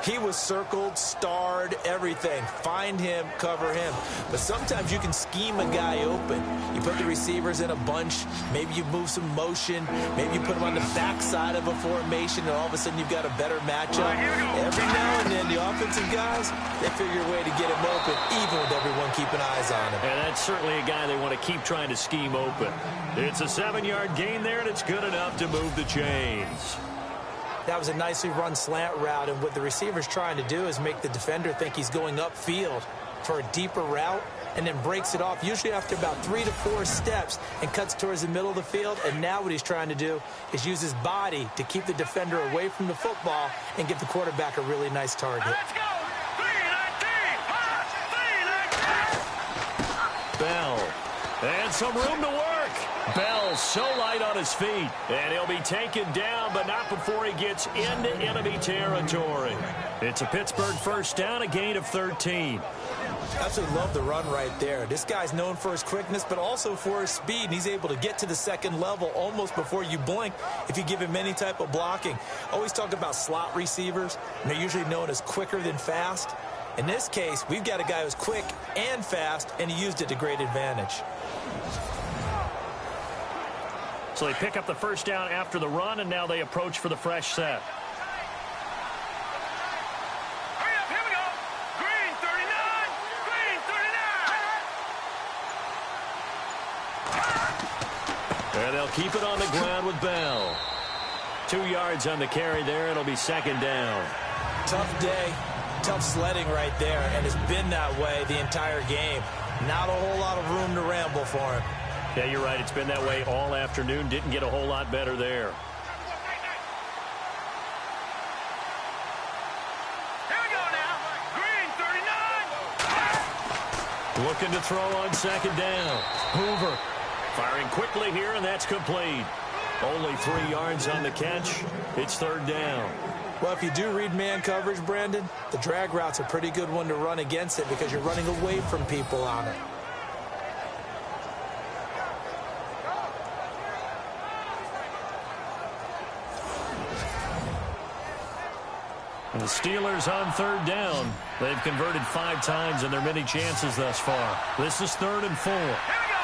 he was circled, starred, everything. Find him, cover him. But sometimes you can scheme a guy open. You put the receivers in a bunch. Maybe you move some motion. Maybe you put them on the backside of a formation, and all of a sudden you've got a better matchup. Every now and then, the offensive guys, they figure a way to get him open, even with everyone keeping eyes on him. And that's certainly a guy they want to keep trying to scheme open. It's a 7-yard gain there, and it's good enough to move the chains. That was a nicely run slant route, and what the receiver's trying to do is make the defender think he's going upfield for a deeper route, and then breaks it off, usually after about 3 to 4 steps, and cuts towards the middle of the field. And now what he's trying to do is use his body to keep the defender away from the football and give the quarterback a really nice target. Let's go. 3-19. Bell. And some room to work. Bell so light on his feet. And he'll be taken down, but not before he gets into enemy territory. It's a Pittsburgh first down, a gain of 13. Absolutely love the run right there. This guy's known for his quickness, but also for his speed, and he's able to get to the second level almost before you blink if you give him any type of blocking. Always talk about slot receivers, and they're usually known as quicker than fast. In this case, we've got a guy who's quick and fast, and he used it to great advantage. So they pick up the first down after the run, and now they approach for the fresh set. And they'll keep it on the ground with Bell. 2 yards on the carry there. It'll be second down. Tough day, tough sledding right there, and it's been that way the entire game. Not a whole lot of room to ramble for him. Yeah, you're right. It's been that way all afternoon. Didn't get a whole lot better there. Here we go now. Green 39. Looking to throw on second down. Hoover firing quickly here, and that's complete. Only 3 yards on the catch. It's third down. Well, if you do read man coverage, Brandon, the drag route's a pretty good one to run against it because you're running away from people on it. And the Steelers on third down. They've converted 5 times in their many chances thus far. This is 3rd and 4. Here we go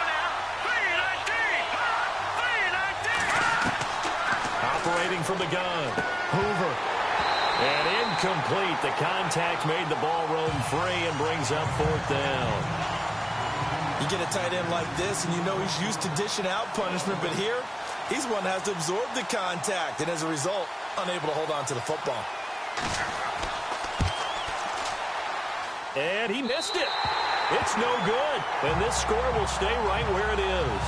now. 3-19. Operating from the gun. Hoover. And incomplete. The contact made the ball roam free and brings up 4th down. You get a tight end like this, and you know he's used to dishing out punishment, but here, he's one that has to absorb the contact, and as a result, unable to hold on to the football. And he missed it. It's no good. And this score will stay right where it is.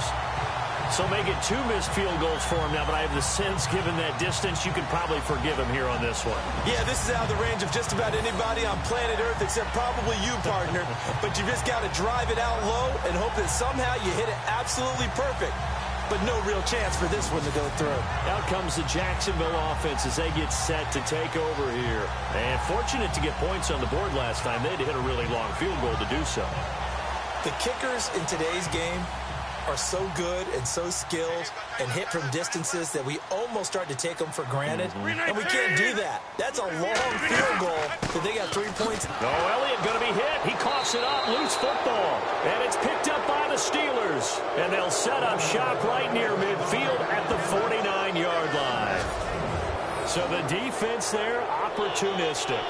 So make it 2 missed field goals for him now, but I have the sense, given that distance, you could probably forgive him here on this one. Yeah, this is out of the range of just about anybody on planet Earth except probably you, partner. But you just got to drive it out low and hope that somehow you hit it absolutely perfect. But no real chance for this one to go through. Out comes the Jacksonville offense as they get set to take over here. And fortunate to get points on the board last time. They had to hit a really long field goal to do so. The kickers in today's game are so good and so skilled and hit from distances that we almost start to take them for granted. And we can't do that. That's a long field goal that they got 3 points. Oh, Elliott going to be hit. He coughs it up. Loose football. And it's picked up by the Steelers. And they'll set up shop right near midfield at the 49-yard line. So the defense there, opportunistic.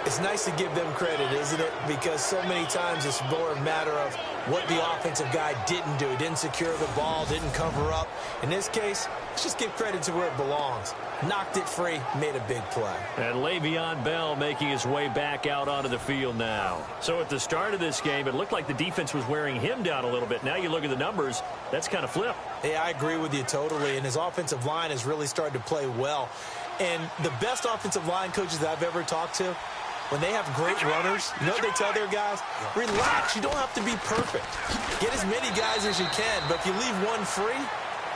It's nice to give them credit, isn't it? Because so many times it's more a matter of what the offensive guy didn't do. He didn't secure the ball, didn't cover up. In this case, let's just give credit to where it belongs. Knocked it free, made a big play. And Le'Veon Bell making his way back out onto the field now. So at the start of this game, it looked like the defense was wearing him down a little bit. Now you look at the numbers, that's kind of flipped. Yeah, I agree with you totally. And his offensive line has really started to play well. And the best offensive line coaches that I've ever talked to, when they have great runners, you know what they tell their guys? Relax. You don't have to be perfect. Get as many guys as you can, but if you leave one free,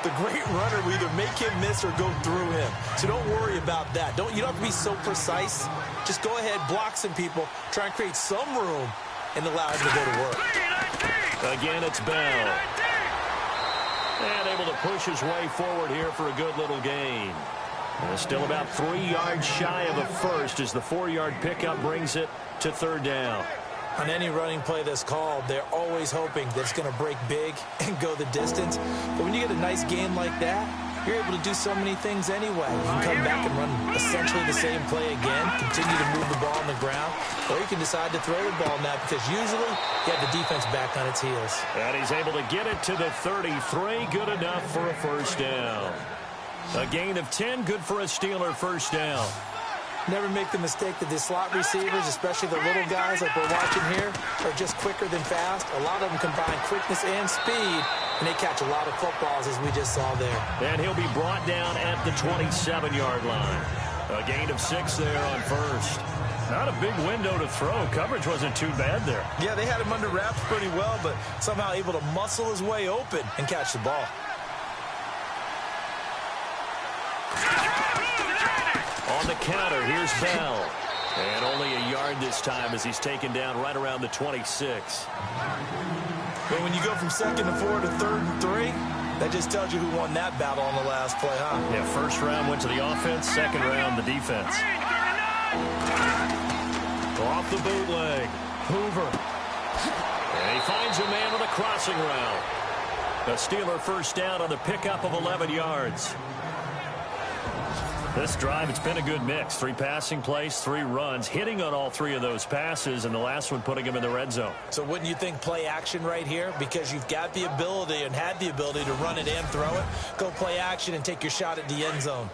the great runner will either make him miss or go through him. So don't worry about that. You don't have to be so precise. Just go ahead, block some people, try and create some room, and allow him to go to work. Again, it's Bell. And able to push his way forward here for a good little gain. And still about 3 yards shy of a first as the 4-yard pickup brings it to third down. On any running play that's called, they're always hoping that it's going to break big and go the distance. But when you get a nice gain like that, you're able to do so many things anyway. You can come back and run essentially the same play again, continue to move the ball on the ground, or you can decide to throw the ball now because usually you have the defense back on its heels. And he's able to get it to the 33. Good enough for a first down. A gain of 10, good for a Steeler first down. Never make the mistake that the slot receivers, especially the little guys like we're watching here, are just quicker than fast. A lot of them combine quickness and speed, and they catch a lot of footballs, as we just saw there. And he'll be brought down at the 27-yard line. A gain of 6 there on first. Not a big window to throw. Coverage wasn't too bad there. Yeah, they had him under wraps pretty well, but somehow able to muscle his way open and catch the ball. On the counter, here's Bell. And only a yard this time as he's taken down right around the 26. But when you go from 2nd and 4 to 3rd and 3, that just tells you who won that battle on the last play, huh? Yeah, first round went to the offense, second round the defense. Off the bootleg, Hoover. And he finds a man on a crossing route. A Steeler first down on the pickup of 11 yards. This drive, it's been a good mix. 3 passing plays, 3 runs, hitting on all 3 of those passes, and the last one putting him in the red zone. So wouldn't you think play action right here? Because you've got the ability and had the ability to run it and throw it. Go play action and take your shot at the end zone.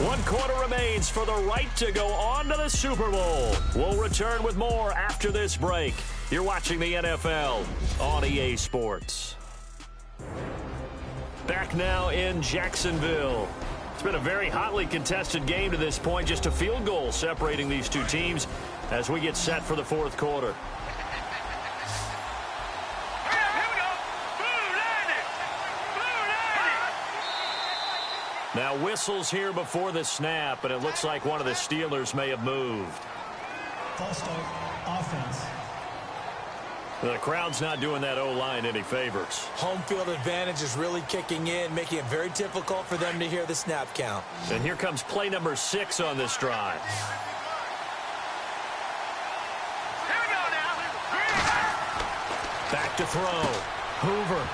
One quarter remains for the right to go on to the Super Bowl. We'll return with more after this break. You're watching the NFL on EA Sports. Back now in Jacksonville. It's been a very hotly contested game to this point. Just a field goal separating these two teams as we get set for the fourth quarter. Now whistles here before the snap, and it looks like one of the Steelers may have moved. False start, offense. The crowd's not doing that O-line any favors. Home field advantage is really kicking in, making it very difficult for them to hear the snap count. And here comes play number 6 on this drive. Here we go now. Back to throw. Hoover.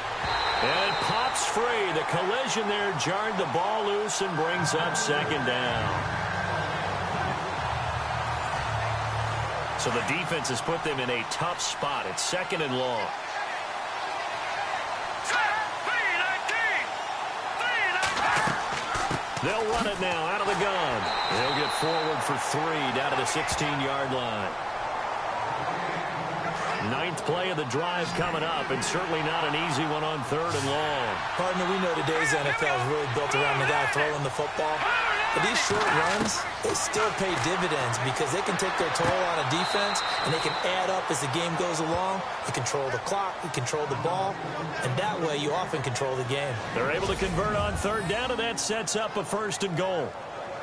And it pops free. The collision there jarred the ball loose and brings up second down. So the defense has put them in a tough spot. It's 2nd and long. They'll run it now out of the gun. They'll get forward for 3 down to the 16-yard line. 9th play of the drive coming up, and certainly not an easy one on 3rd and long. Partner, we know today's NFL is really built around the guy throwing the football. But these short runs, they still pay dividends because they can take their toll on a defense, and they can add up as the game goes along. You control the clock, you control the ball, and that way you often control the game. They're able to convert on 3rd down, and that sets up a 1st and goal.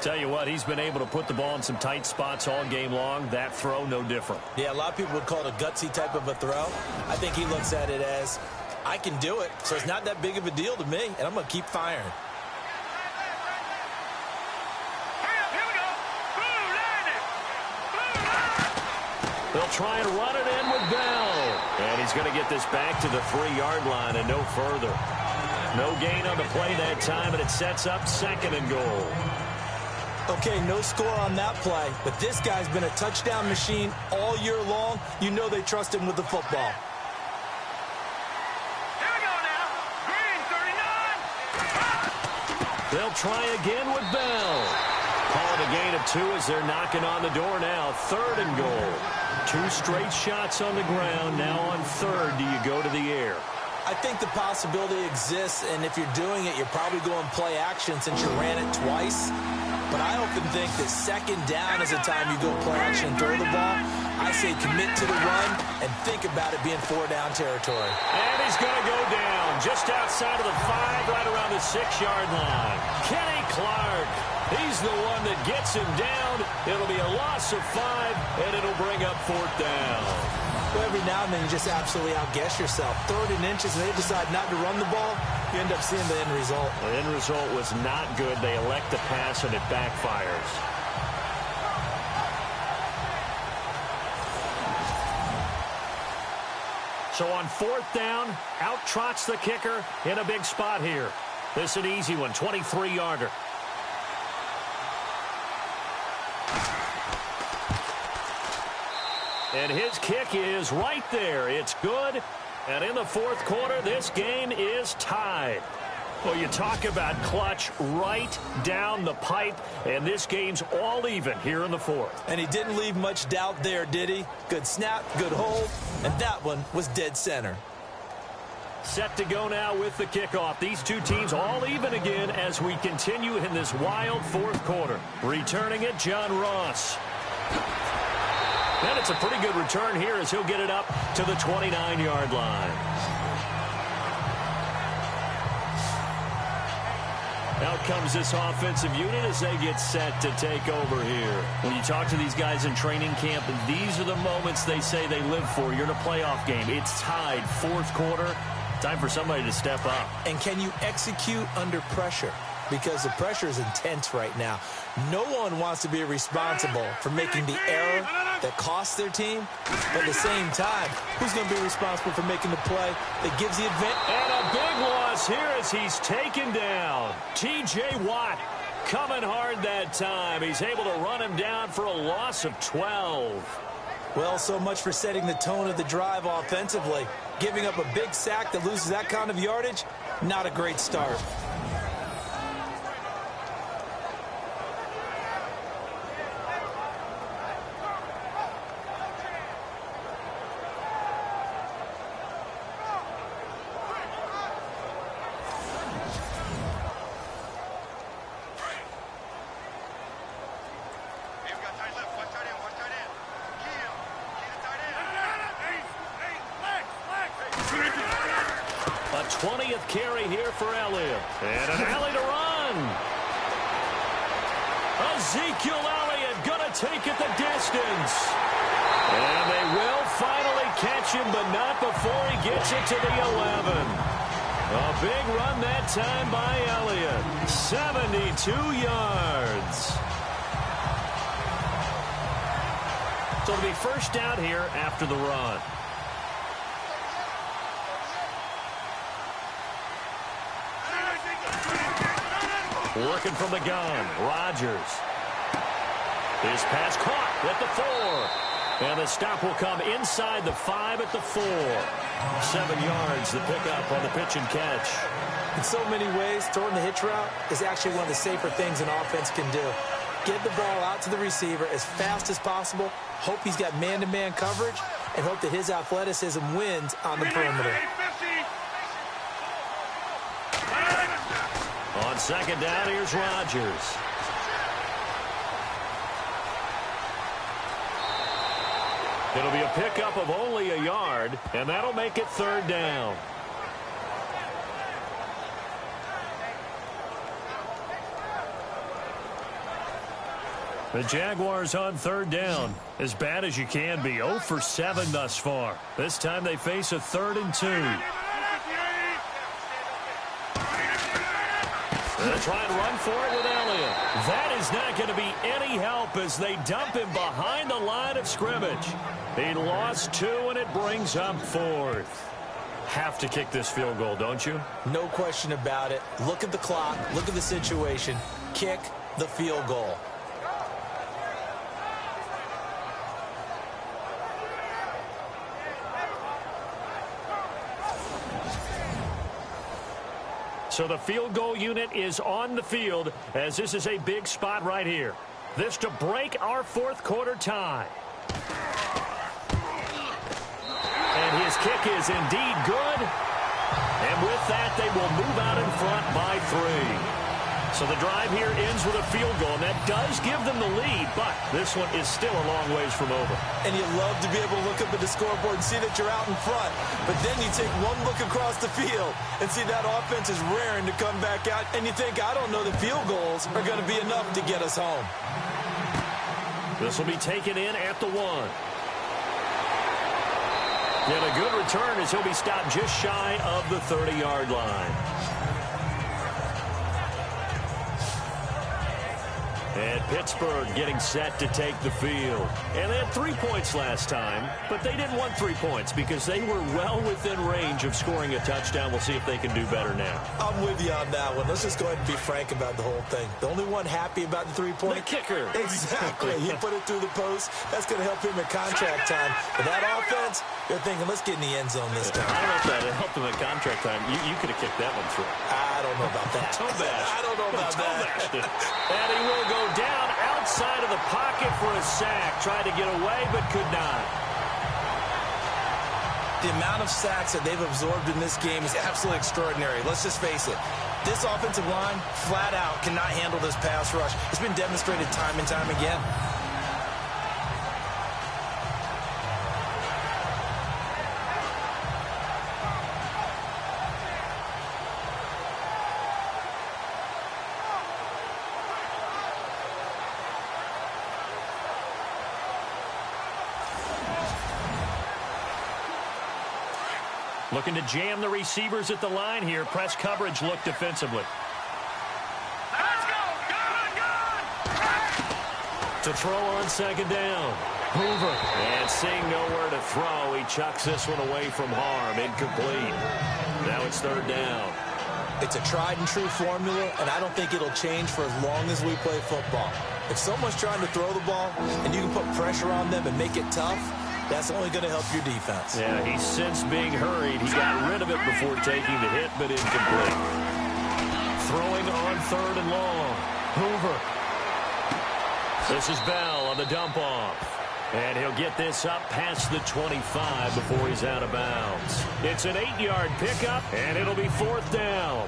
Tell you what, he's been able to put the ball in some tight spots all game long. That throw, no different. Yeah, a lot of people would call it a gutsy type of a throw. I think he looks at it as, I can do it, so it's not that big of a deal to me, and I'm going to keep firing. They'll try and run it in with Bell. And he's going to get this back to the 3-yard line and no further. No gain on the play that time, and it sets up 2nd and goal. Okay, no score on that play, but this guy's been a touchdown machine all year long. You know they trust him with the football. Here we go now. Green, 39. They'll try again with Bell. Call it a gain of 2 as they're knocking on the door now. 3rd and goal. 2 straight shots on the ground. Now on 3rd, do you go to the air? I think the possibility exists, and if you're doing it, you're probably going play action since you ran it twice. But I often think that 2nd down is the time you go play action and throw the ball. I say commit to the run and think about it being 4-down territory. And he's going to go down just outside of the 5, right around the 6-yard line. Kenny Clark, he's the one that gets him down. It'll be a loss of 5, and it'll bring up 4th down. Well, every now and then you just absolutely outguess yourself. 3rd and inches, and they decide not to run the ball. You end up seeing the end result. The end result was not good. They elect to pass, and it backfires. So on 4th down, out trots the kicker in a big spot here. This is an easy one, And his kick is right there. It's good. And in the fourth quarter, this game is tied. Well, you talk about clutch right down the pipe, and this game's all even here in the fourth. And he didn't leave much doubt there, did he? Good snap, good hold, and that one was dead center. Set to go now with the kickoff. These two teams all even again as we continue in this wild fourth quarter. Returning it, John Ross. And it's a pretty good return here as he'll get it up to the 29-yard line. Out comes this offensive unit as they get set to take over here. When you talk to these guys in training camp, these are the moments they say they live for. You're in a playoff game. It's tied, fourth quarter. Time for somebody to step up. And can you execute under pressure? Because the pressure is intense right now. No one wants to be responsible for making the error that costs their team. But at the same time, who's going to be responsible for making the play that gives the advantage? And a big loss here as he's taken down. T.J. Watt coming hard that time. He's able to run him down for a loss of 12. Well, so much for setting the tone of the drive offensively. Giving up a big sack that loses that kind of yardage, not a great start. A 20th carry here for Elliott. And an alley to run. Ezekiel Elliott going to take it the distance. And they will finally catch him, but not before he gets it to the 11. A big run that time by Elliott. 72 yards. So it'll be first down here after the run. Working from the gun, Rodgers. His pass caught at the 4. And the stop will come inside the 5 at the 4. 7 yards, the pickup on the pitch and catch. In so many ways, throwing the hitch route is actually one of the safer things an offense can do. Get the ball out to the receiver as fast as possible, hope he's got man-to-man coverage, and hope that his athleticism wins on the perimeter. On second down, here's Rodgers. It'll be a pickup of only a yard, and that'll make it third down. The Jaguars on third down. As bad as you can be. 0 for 7 thus far. This time they face a 3rd and 2. They'll try and run for it with Elliott. That is not going to be any help as they dump him behind the line of scrimmage. He lost 2, and it brings up 4th. Have to kick this field goal, don't you? No question about it. Look at the clock. Look at the situation. Kick the field goal. So the field goal unit is on the field as this is a big spot right here. This to break our fourth quarter tie. And his kick is indeed good. And with that, they will move out in front by 3. So the drive here ends with a field goal, and that does give them the lead, but this one is still a long ways from over. And you love to be able to look up at the scoreboard and see that you're out in front, but then you take one look across the field and see that offense is raring to come back out, and you think, I don't know that field goals are going to be enough to get us home. This will be taken in at the 1. And a good return as he'll be stopped just shy of the 30-yard line. And Pittsburgh getting set to take the field. And they had 3 points last time, but they didn't want 3 points because they were well within range of scoring a touchdown. We'll see if they can do better now. I'm with you on that one. Let's just go ahead and be frank about the whole thing. The only one happy about the 3-point? The kicker. Exactly. He put it through the post. That's going to help him at contract time. But that offense, they're thinking, let's get in the end zone this time. I don't know if that helped him at contract time. You could have kicked that one through. I don't know about that. I don't know about that. And he will go down outside of the pocket for a sack. Tried to get away, but could not. The amount of sacks that they've absorbed in this game is absolutely extraordinary. Let's just face it. This offensive line, flat out, cannot handle this pass rush. It's been demonstrated time and time again. Looking to jam the receivers at the line here. Press coverage look defensively. Let's go! Good! To throw on second down. Hoover. And seeing nowhere to throw, he chucks this one away from harm. Incomplete. Now it's third down. It's a tried-and-true formula, and I don't think it'll change for as long as we play football. If someone's trying to throw the ball, and you can put pressure on them and make it tough, that's only going to help your defense. Yeah, he's since being hurried. He got rid of it before taking the hit, but incomplete. Throwing on third and long. Hoover. This is Bell on the dump-off. And he'll get this up past the 25 before he's out of bounds. It's an 8-yard pickup, and it'll be fourth down.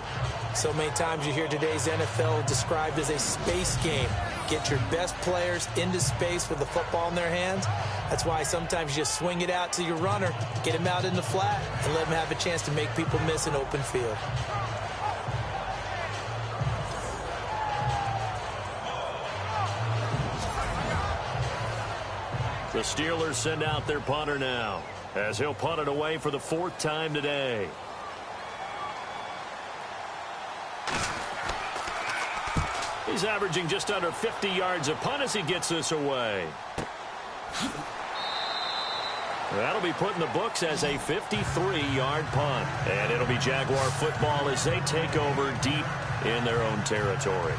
So many times you hear today's NFL described as a space game. Get your best players into space with the football in their hands. That's why sometimes you just swing it out to your runner, get him out in the flat, and let him have a chance to make people miss an open field. The Steelers send out their punter now, as he'll punt it away for the 4th time today. He's averaging just under 50 yards a punt as he gets this away. That'll be put in the books as a 53-yard punt. And it'll be Jaguar football as they take over deep in their own territory.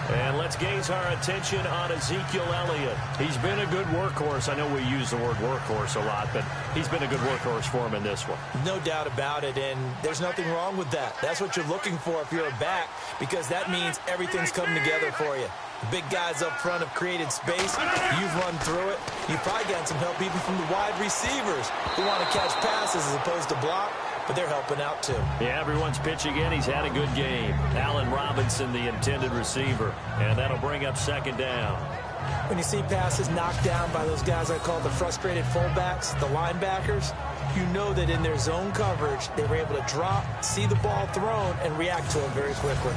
And let's gaze our attention on Ezekiel Elliott. He's been a good workhorse. I know we use the word workhorse a lot, but he's been a good workhorse for him in this one. No doubt about it, and there's nothing wrong with that. That's what you're looking for if you're a back, because that means everything's coming together for you. The big guys up front have created space. You've run through it. You've probably gotten some help even from the wide receivers who want to catch passes as opposed to block. But they're helping out, too. Yeah, everyone's pitching in. He's had a good game. Allen Robinson, the intended receiver. And that'll bring up second down. When you see passes knocked down by those guys I call the frustrated fullbacks, the linebackers, you know that in their zone coverage, they were able to drop, see the ball thrown, and react to it very quickly.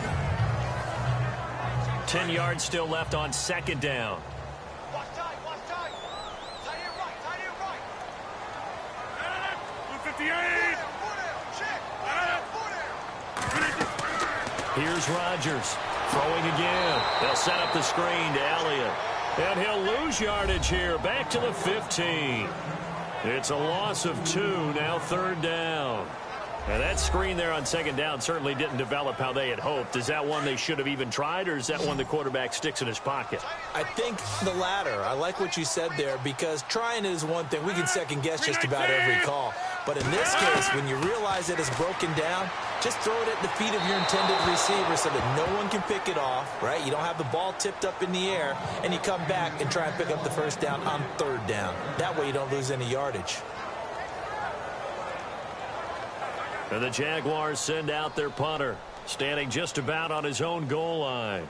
10 yards still left on second down. Watch tight, watch tight. Tight end right, tight end right. 258. Here's Rodgers throwing again. They'll set up the screen to Elliott. And he'll lose yardage here. Back to the 15. It's a loss of 2. Now third down. And that screen there on second down certainly didn't develop how they had hoped. Is that one they should have even tried, or is that one the quarterback sticks in his pocket? I think the latter. I like what you said there, because trying it is one thing. We can second-guess just about every call. But in this case, when you realize it is broken down, just throw it at the feet of your intended receiver so that no one can pick it off, right? You don't have the ball tipped up in the air, and you come back and try and pick up the first down on third down. That way you don't lose any yardage. And the Jaguars send out their punter, standing just about on his own goal line.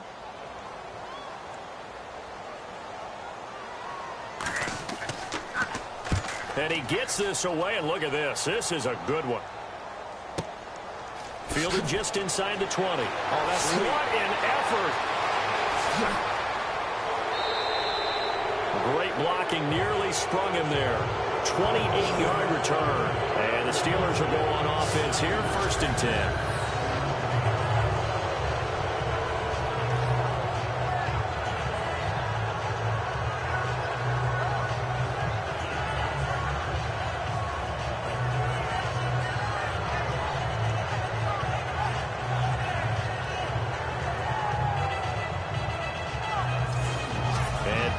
And he gets this away, and look at this. This is a good one. Fielded just inside the 20. Oh, that's sweet. What an effort. Great blocking, nearly sprung him there. 28-yard return. And the Steelers will go on offense here, 1st and 10.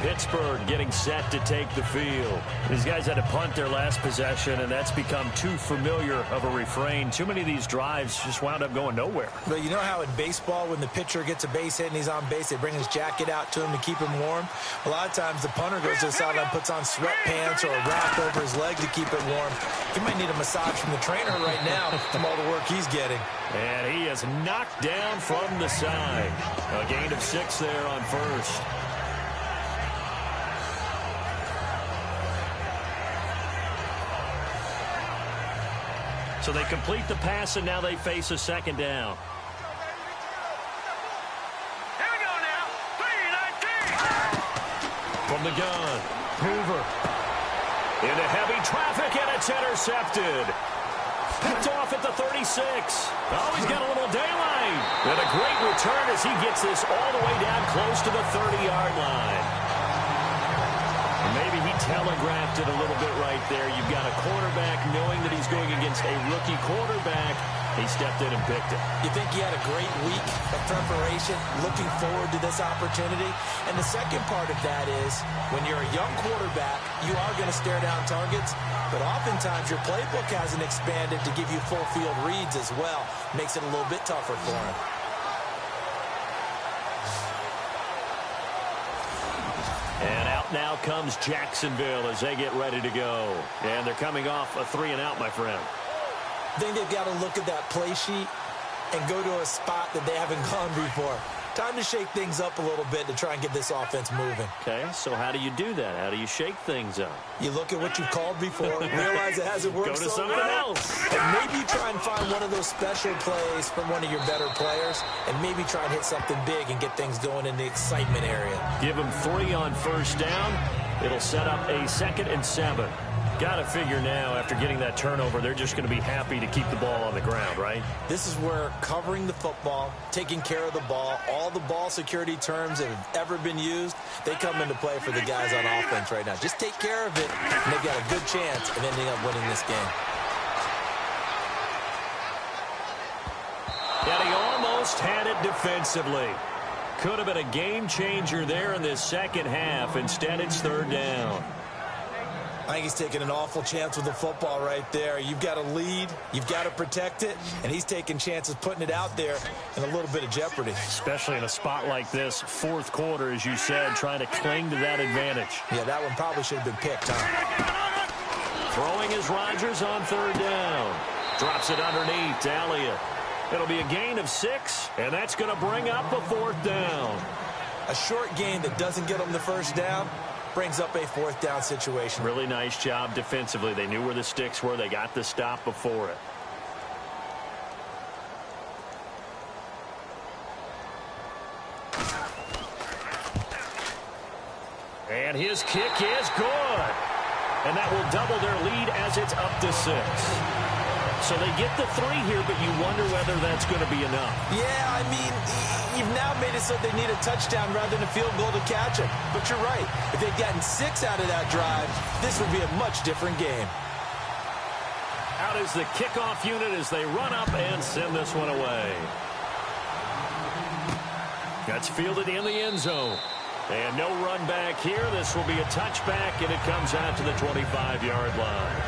Pittsburgh getting set to take the field. These guys had to punt their last possession, and that's become too familiar of a refrain. Too many of these drives just wound up going nowhere. But you know how in baseball, when the pitcher gets a base hit and he's on base, they bring his jacket out to him to keep him warm? A lot of times the punter goes to the sideline, puts on sweatpants or a wrap over his leg to keep it warm. He might need a massage from the trainer right now from all the work he's getting. And he is knocked down from the side. A gain of 6 there on first. So they complete the pass, and now they face a second down. Here we go now. 3-19. From the gun, Hoover. Into heavy traffic, and it's intercepted. Picked off at the 36. Oh, he's got a little daylight. And a great return as he gets this all the way down close to the 30-yard line. Maybe he telegraphed it a little bit right there. You've got a quarterback knowing that he's going against a rookie quarterback. He stepped in and picked it. You think he had a great week of preparation, looking forward to this opportunity? And the second part of that is, when you're a young quarterback, you are going to stare down targets, but oftentimes your playbook hasn't expanded to give you full field reads as well. Makes it a little bit tougher for him. And out now comes Jacksonville as they get ready to go. And thee coming off a 3-and-out, my friend. I think they've got to look at that play sheet and go to a spot that they haven't gone before. Time to shake things up a little bit to try and get this offense moving. Okay, so how do you do that? How do you shake things up? You look at what you've called before, realize it hasn't worked Go to so something well, else. and maybe try and find one of those special plays from one of your better players, and maybe try and hit something big and get things going in the excitement area. Give them 3 on first down. It'll set up a 2nd and 7. Got to figure now, after getting that turnover, they're just going to be happy to keep the ball on the ground, right? This is where covering the football, taking care of the ball, all the ball security terms that have ever been used, they come into play for the guys on offense right now. Just take care of it, and they've got a good chance of ending up winning this game. And he almost had it defensively. Could have been a game changer there in this second half. Instead, it's 3rd down. I think he's taking an awful chance with the football right there. You've got to lead, you've got to protect it, and he's taking chances putting it out there in a little bit of jeopardy. Especially in a spot like this, 4th quarter, as you said, trying to cling to that advantage. Yeah, that one probably should have been picked, huh? Throwing is Rodgers on 3rd down. Drops it underneath to Elliott. It'll be a gain of 6, and that's going to bring up a 4th down. A short gain that doesn't get them the first down brings up a 4th down situation. Really nice job defensively. They knew where the sticks were. They got the stop before it. And his kick is good. And that will double their lead as it's up to 6. So they get the 3 here, but you wonder whether that's going to be enough. Yeah, I mean, you've now made it so they need a touchdown rather than a field goal to catch it. But you're right. If they'd gotten 6 out of that drive, this would be a much different game. Out is the kickoff unit as they run up and send this one away. That's fielded in the end zone. And no run back here. This will be a touchback, and it comes out to the 25-yard line.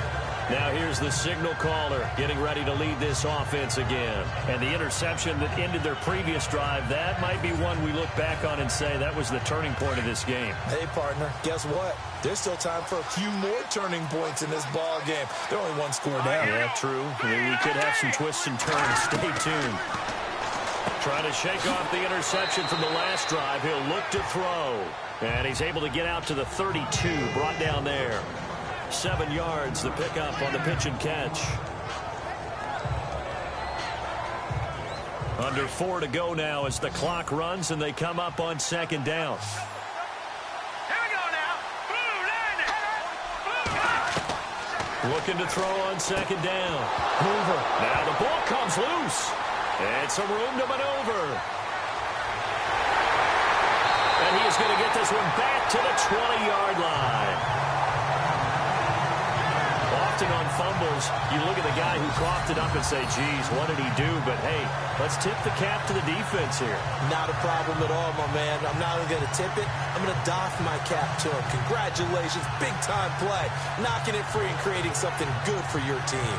Now here's the signal caller getting ready to lead this offense again. And the interception that ended their previous drive, that might be one we look back on and say that was the turning point of this game. Hey, partner, guess what? There's still time for a few more turning points in this ball game. They're only 1 score down. Yeah, true. We could have some twists and turns. Stay tuned. Trying to shake off the interception from the last drive. He'll look to throw. And he's able to get out to the 32, brought down there. 7 yards, the pickup on the pitch and catch. Under 4 to go now as the clock runs, and they come up on 2nd down. Here we go now. Blue, Looking to throw on 2nd down. Hoover. Now the ball comes loose. And some room to maneuver. And he is going to get this one back to the 20-yard line. often on fumbles, you look at the guy who coughed it up and say, geez, what did he do? But, hey, let's tip the cap to the defense here. Not a problem at all, my man. I'm not only going to tip it, I'm going to doff my cap to him. Congratulations, big-time play. Knocking it free and creating something good for your team.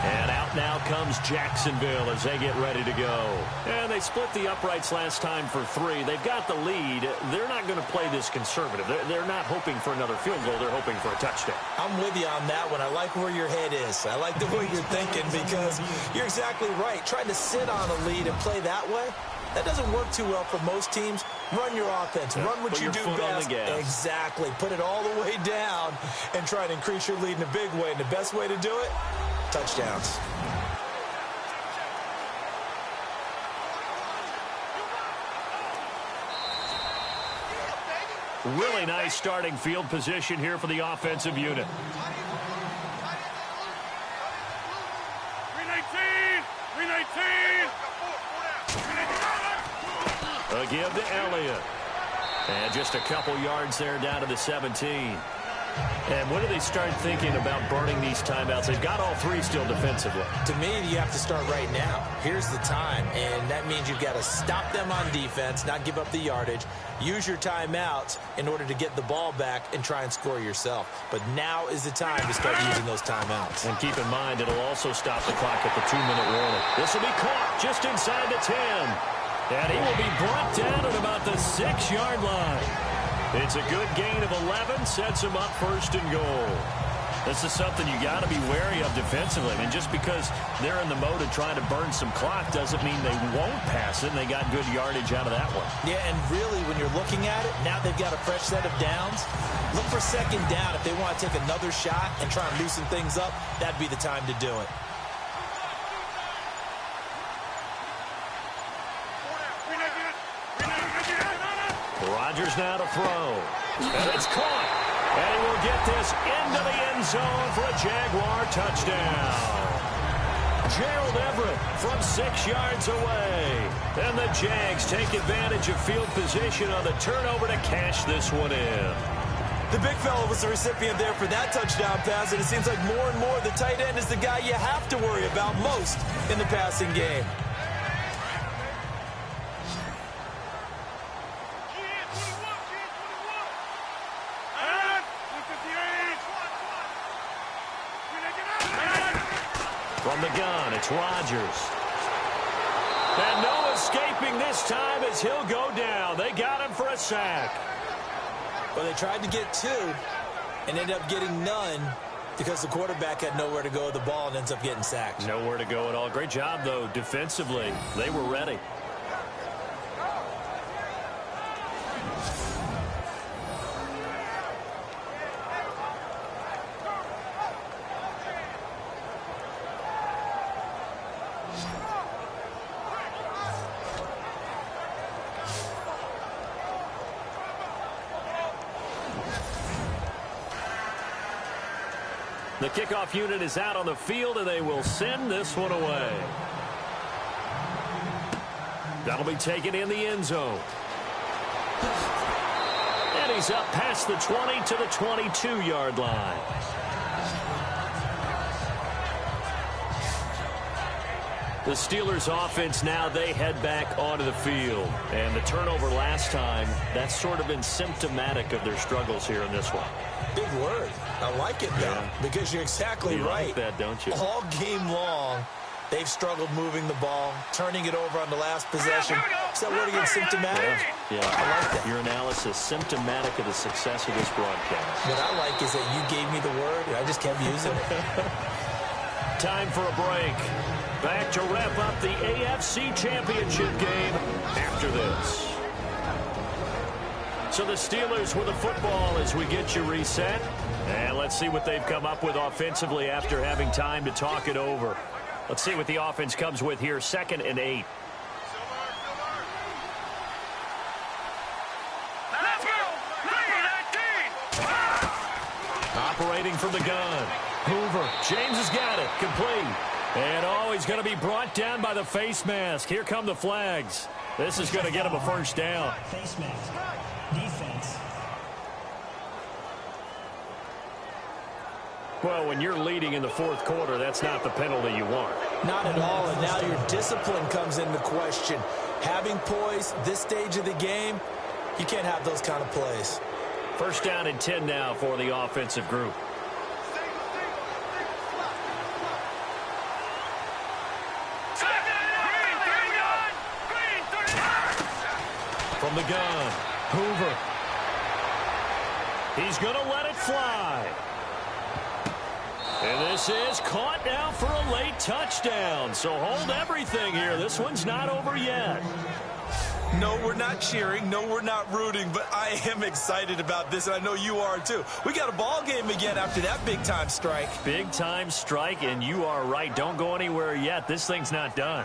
And out now comes Jacksonville as they get ready to go. And they split the uprights last time for 3. They've got the lead. They're not going to play this conservative. They're not hoping for another field goal. They're hoping for a touchdown. I'm with you on that one. I like where your head is. I like the way you're thinking because you're exactly right. Trying to sit on a lead and play that way, that doesn't work too well for most teams. Run your offense. Run what you do best. Exactly. Put it all the way down and try to increase your lead in a big way. And the best way to do it, touchdowns. Really nice starting field position here for the offensive unit. 319. A give to Elliott. And just a couple yards there down to the 17. And when do they start thinking about burning these timeouts? They've got all 3 still defensively. To me, you have to start right now. Here's the time, and that means you've got to stop them on defense, not give up the yardage, use your timeouts in order to get the ball back and try and score yourself. But now is the time to start using those timeouts. And keep in mind, it'll also stop the clock at the 2-minute warning. This will be caught just inside the 10. And he will be brought down at about the 6-yard line. It's a good gain of 11, sets him up 1st and goal. This is something you got to be wary of defensively. I mean, just because they're in the mode of trying to burn some clock doesn't mean they won't pass it, and they got good yardage out of that one. Yeah, and really, when you're looking at it, now they've got a fresh set of downs. Look for 2nd down. If they want to take another shot and try and loosen things up, that'd be the time to do it. Rodgers now to throw. And it's caught. And he will get this into the end zone for a Jaguar touchdown. Gerald Everett from 6 yards away. And the Jags take advantage of field position on the turnover to cash this one in. The big fella was the recipient there for that touchdown pass, and it seems like more and more the tight end is the guy you have to worry about most in the passing game. From the gun, it's Rodgers. And no escaping this time as he'll go down. They got him for a sack. Well, they tried to get 2 and ended up getting none because the quarterback had nowhere to go with the ball and ends up getting sacked. Nowhere to go at all. Great job, though, defensively. They were ready. The kickoff unit is out on the field, and they will send this one away. That'll be taken in the end zone. And he's up past the 20 to the 22-yard line. The Steelers offense now, they head back onto the field. And the turnover last time, that's sort of been symptomatic of their struggles here in this one. Big word. I like it, though, because you're exactly right. You like that, don't you? All game long, they've struggled moving the ball, turning it over on the last possession. Is that word again, symptomatic? Yeah, I like that. Your analysis, symptomatic of the success of this broadcast. What I like is that you gave me the word, and I just kept using it. Time for a break. Back to wrap up the AFC Championship game after this. So the Steelers with the football as we get you reset. And let's see what they've come up with offensively after having time to talk it over. Let's see what the offense comes with here. 2nd and 8. Operating from the gun. Hoover. James has got it. Complete. And he's going to be brought down by the face mask. Here come the flags. This is going to get him a 1st down. Face mask. Defense. Well, when you're leading in the fourth quarter, that's not the penalty you want. Not at all, and now your discipline comes into question. Having poise this stage of the game, you can't have those kind of plays. First down and 10 now for the offensive group. From the gun, Hoover. He's going to let it fly. And this is caught now for a late touchdown. So hold everything here. This one's not over yet. No, we're not cheering. No, we're not rooting. But I am excited about this, and I know you are too. We got a ball game again after that big-time strike. Big-time strike, and you are right. Don't go anywhere yet. This thing's not done.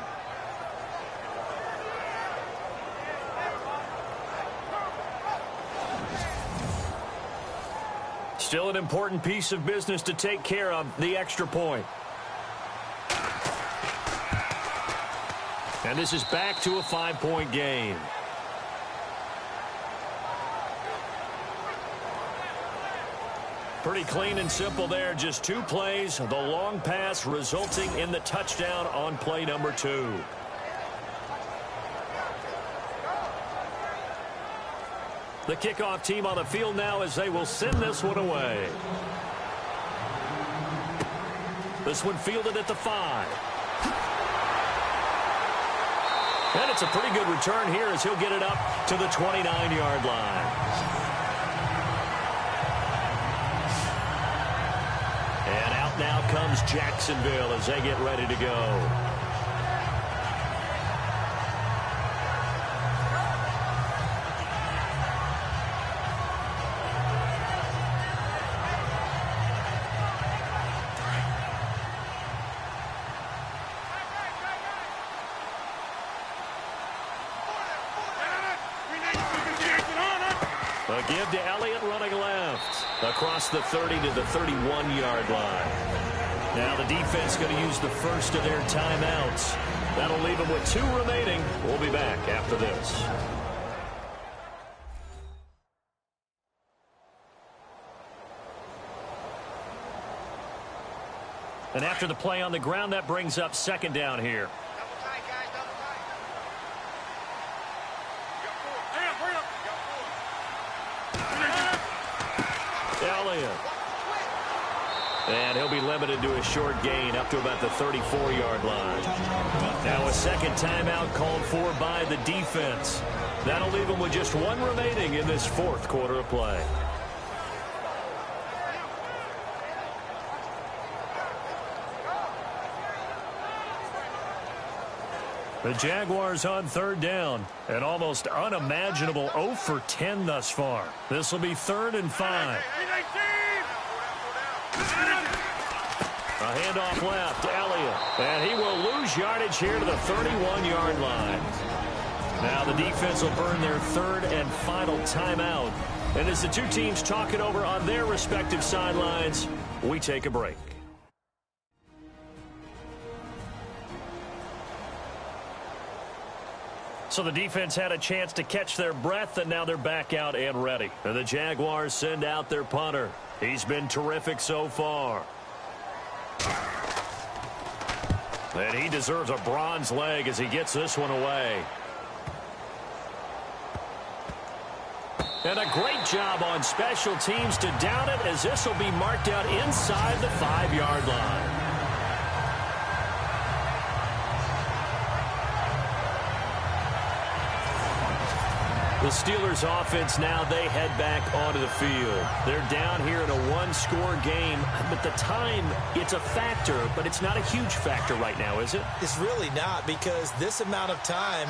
Still an important piece of business to take care of, the extra point. And this is back to a 5-point game. Pretty clean and simple there. Just 2 plays. The long pass resulting in the touchdown on play number 2. The kickoff team on the field now as they will send this one away. This one fielded at the 5. And it's a pretty good return here as he'll get it up to the 29-yard line. And out now comes Jacksonville as they get ready to go. A give to Elliott running left. Across the 30 to the 31-yard line. Now the defense going to use the first of their timeouts. That'll leave them with 2 remaining. We'll be back after this. And after the play on the ground, that brings up second down here. Elliott. And he'll be limited to a short gain up to about the 34-yard line. Now a second timeout called for by the defense. That'll leave them with just 1 remaining in this fourth quarter of play. The Jaguars on third down. An almost unimaginable 0 for 10 thus far. This will be 3rd and 5. A handoff left to Elliott. And he will lose yardage here to the 31-yard line. Now the defense will burn their 3rd and final timeout. And as the 2 teams talk it over on their respective sidelines, we take a break. So the defense had a chance to catch their breath, and now they're back out and ready. And the Jaguars send out their punter. He's been terrific so far. And he deserves a bronze leg as he gets this one away. And a great job on special teams to down it, as this will be marked out inside the 5-yard line. The Steelers offense now, they head back onto the field. They're down here in a 1-score game, but the time, it's a factor, but it's not a huge factor right now, is it? It's really not, because this amount of time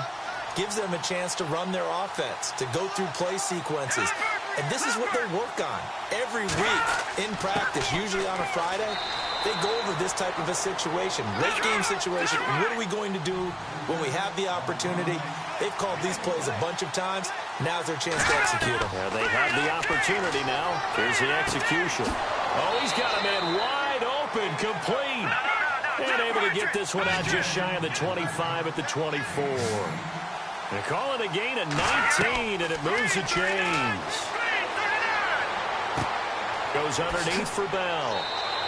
gives them a chance to run their offense, to go through play sequences. And this is what they work on every week in practice, usually on a Friday. They go over this type of a situation, late game situation. What are we going to do when we have the opportunity? They've called these plays a bunch of times. Now's their chance to execute them. They have the opportunity now. Here's the execution. Oh, he's got a man wide open, complete. And able to get this one out just shy of the 25 at the 24. They call it a gain of 19, and it moves the chains. Goes underneath for Bell.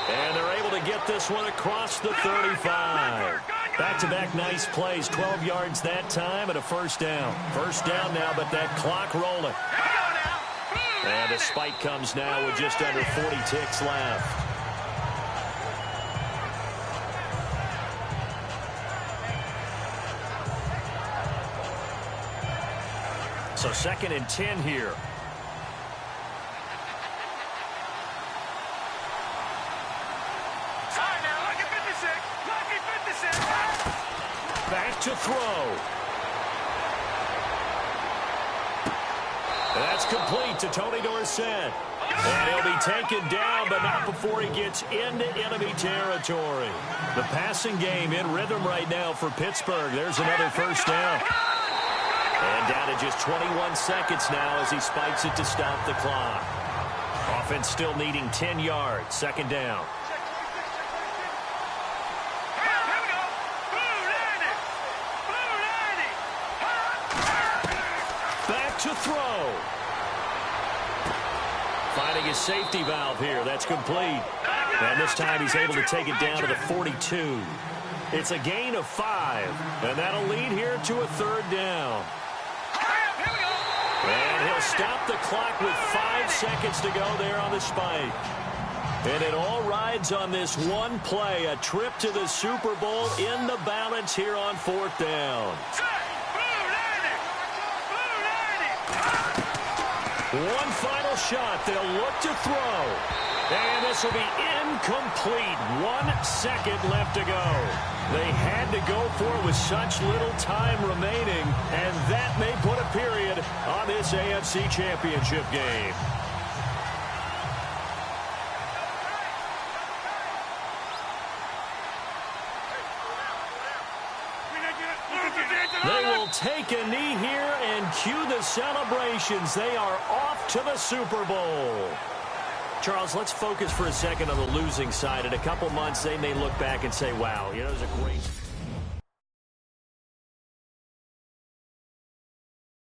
And they're able to get this one across the 35. Back-to-back nice plays, 12 yards that time and a first down. First down now, but that clock rolling. And a spike comes now with just under 40 ticks left. So 2nd and 10 here. Back to throw. That's complete to Tony Dorsett. And he'll be taken down, but not before he gets into enemy territory. The passing game in rhythm right now for Pittsburgh. There's another first down. And down to just 21 seconds now as he spikes it to stop the clock. Offense still needing 10 yards. 2nd down. Back to throw. Finding his safety valve here. That's complete. And this time he's able to take it down to the 42. It's a gain of 5. And that'll lead here to a 3rd down. And he'll stop the clock with 5 seconds to go there on the spike. And it all rides on this one play, a trip to the Super Bowl in the balance here on 4th down. One final shot. They'll look to throw. And this will be incomplete. 1 second left to go. They had to go for it with such little time remaining, and that may put a period on this AFC Championship game. They will take a knee here and cue the celebrations. They are off to the Super Bowl. Charles, let's focus for a second on the losing side. In a couple months, they may look back and say, wow, it was a great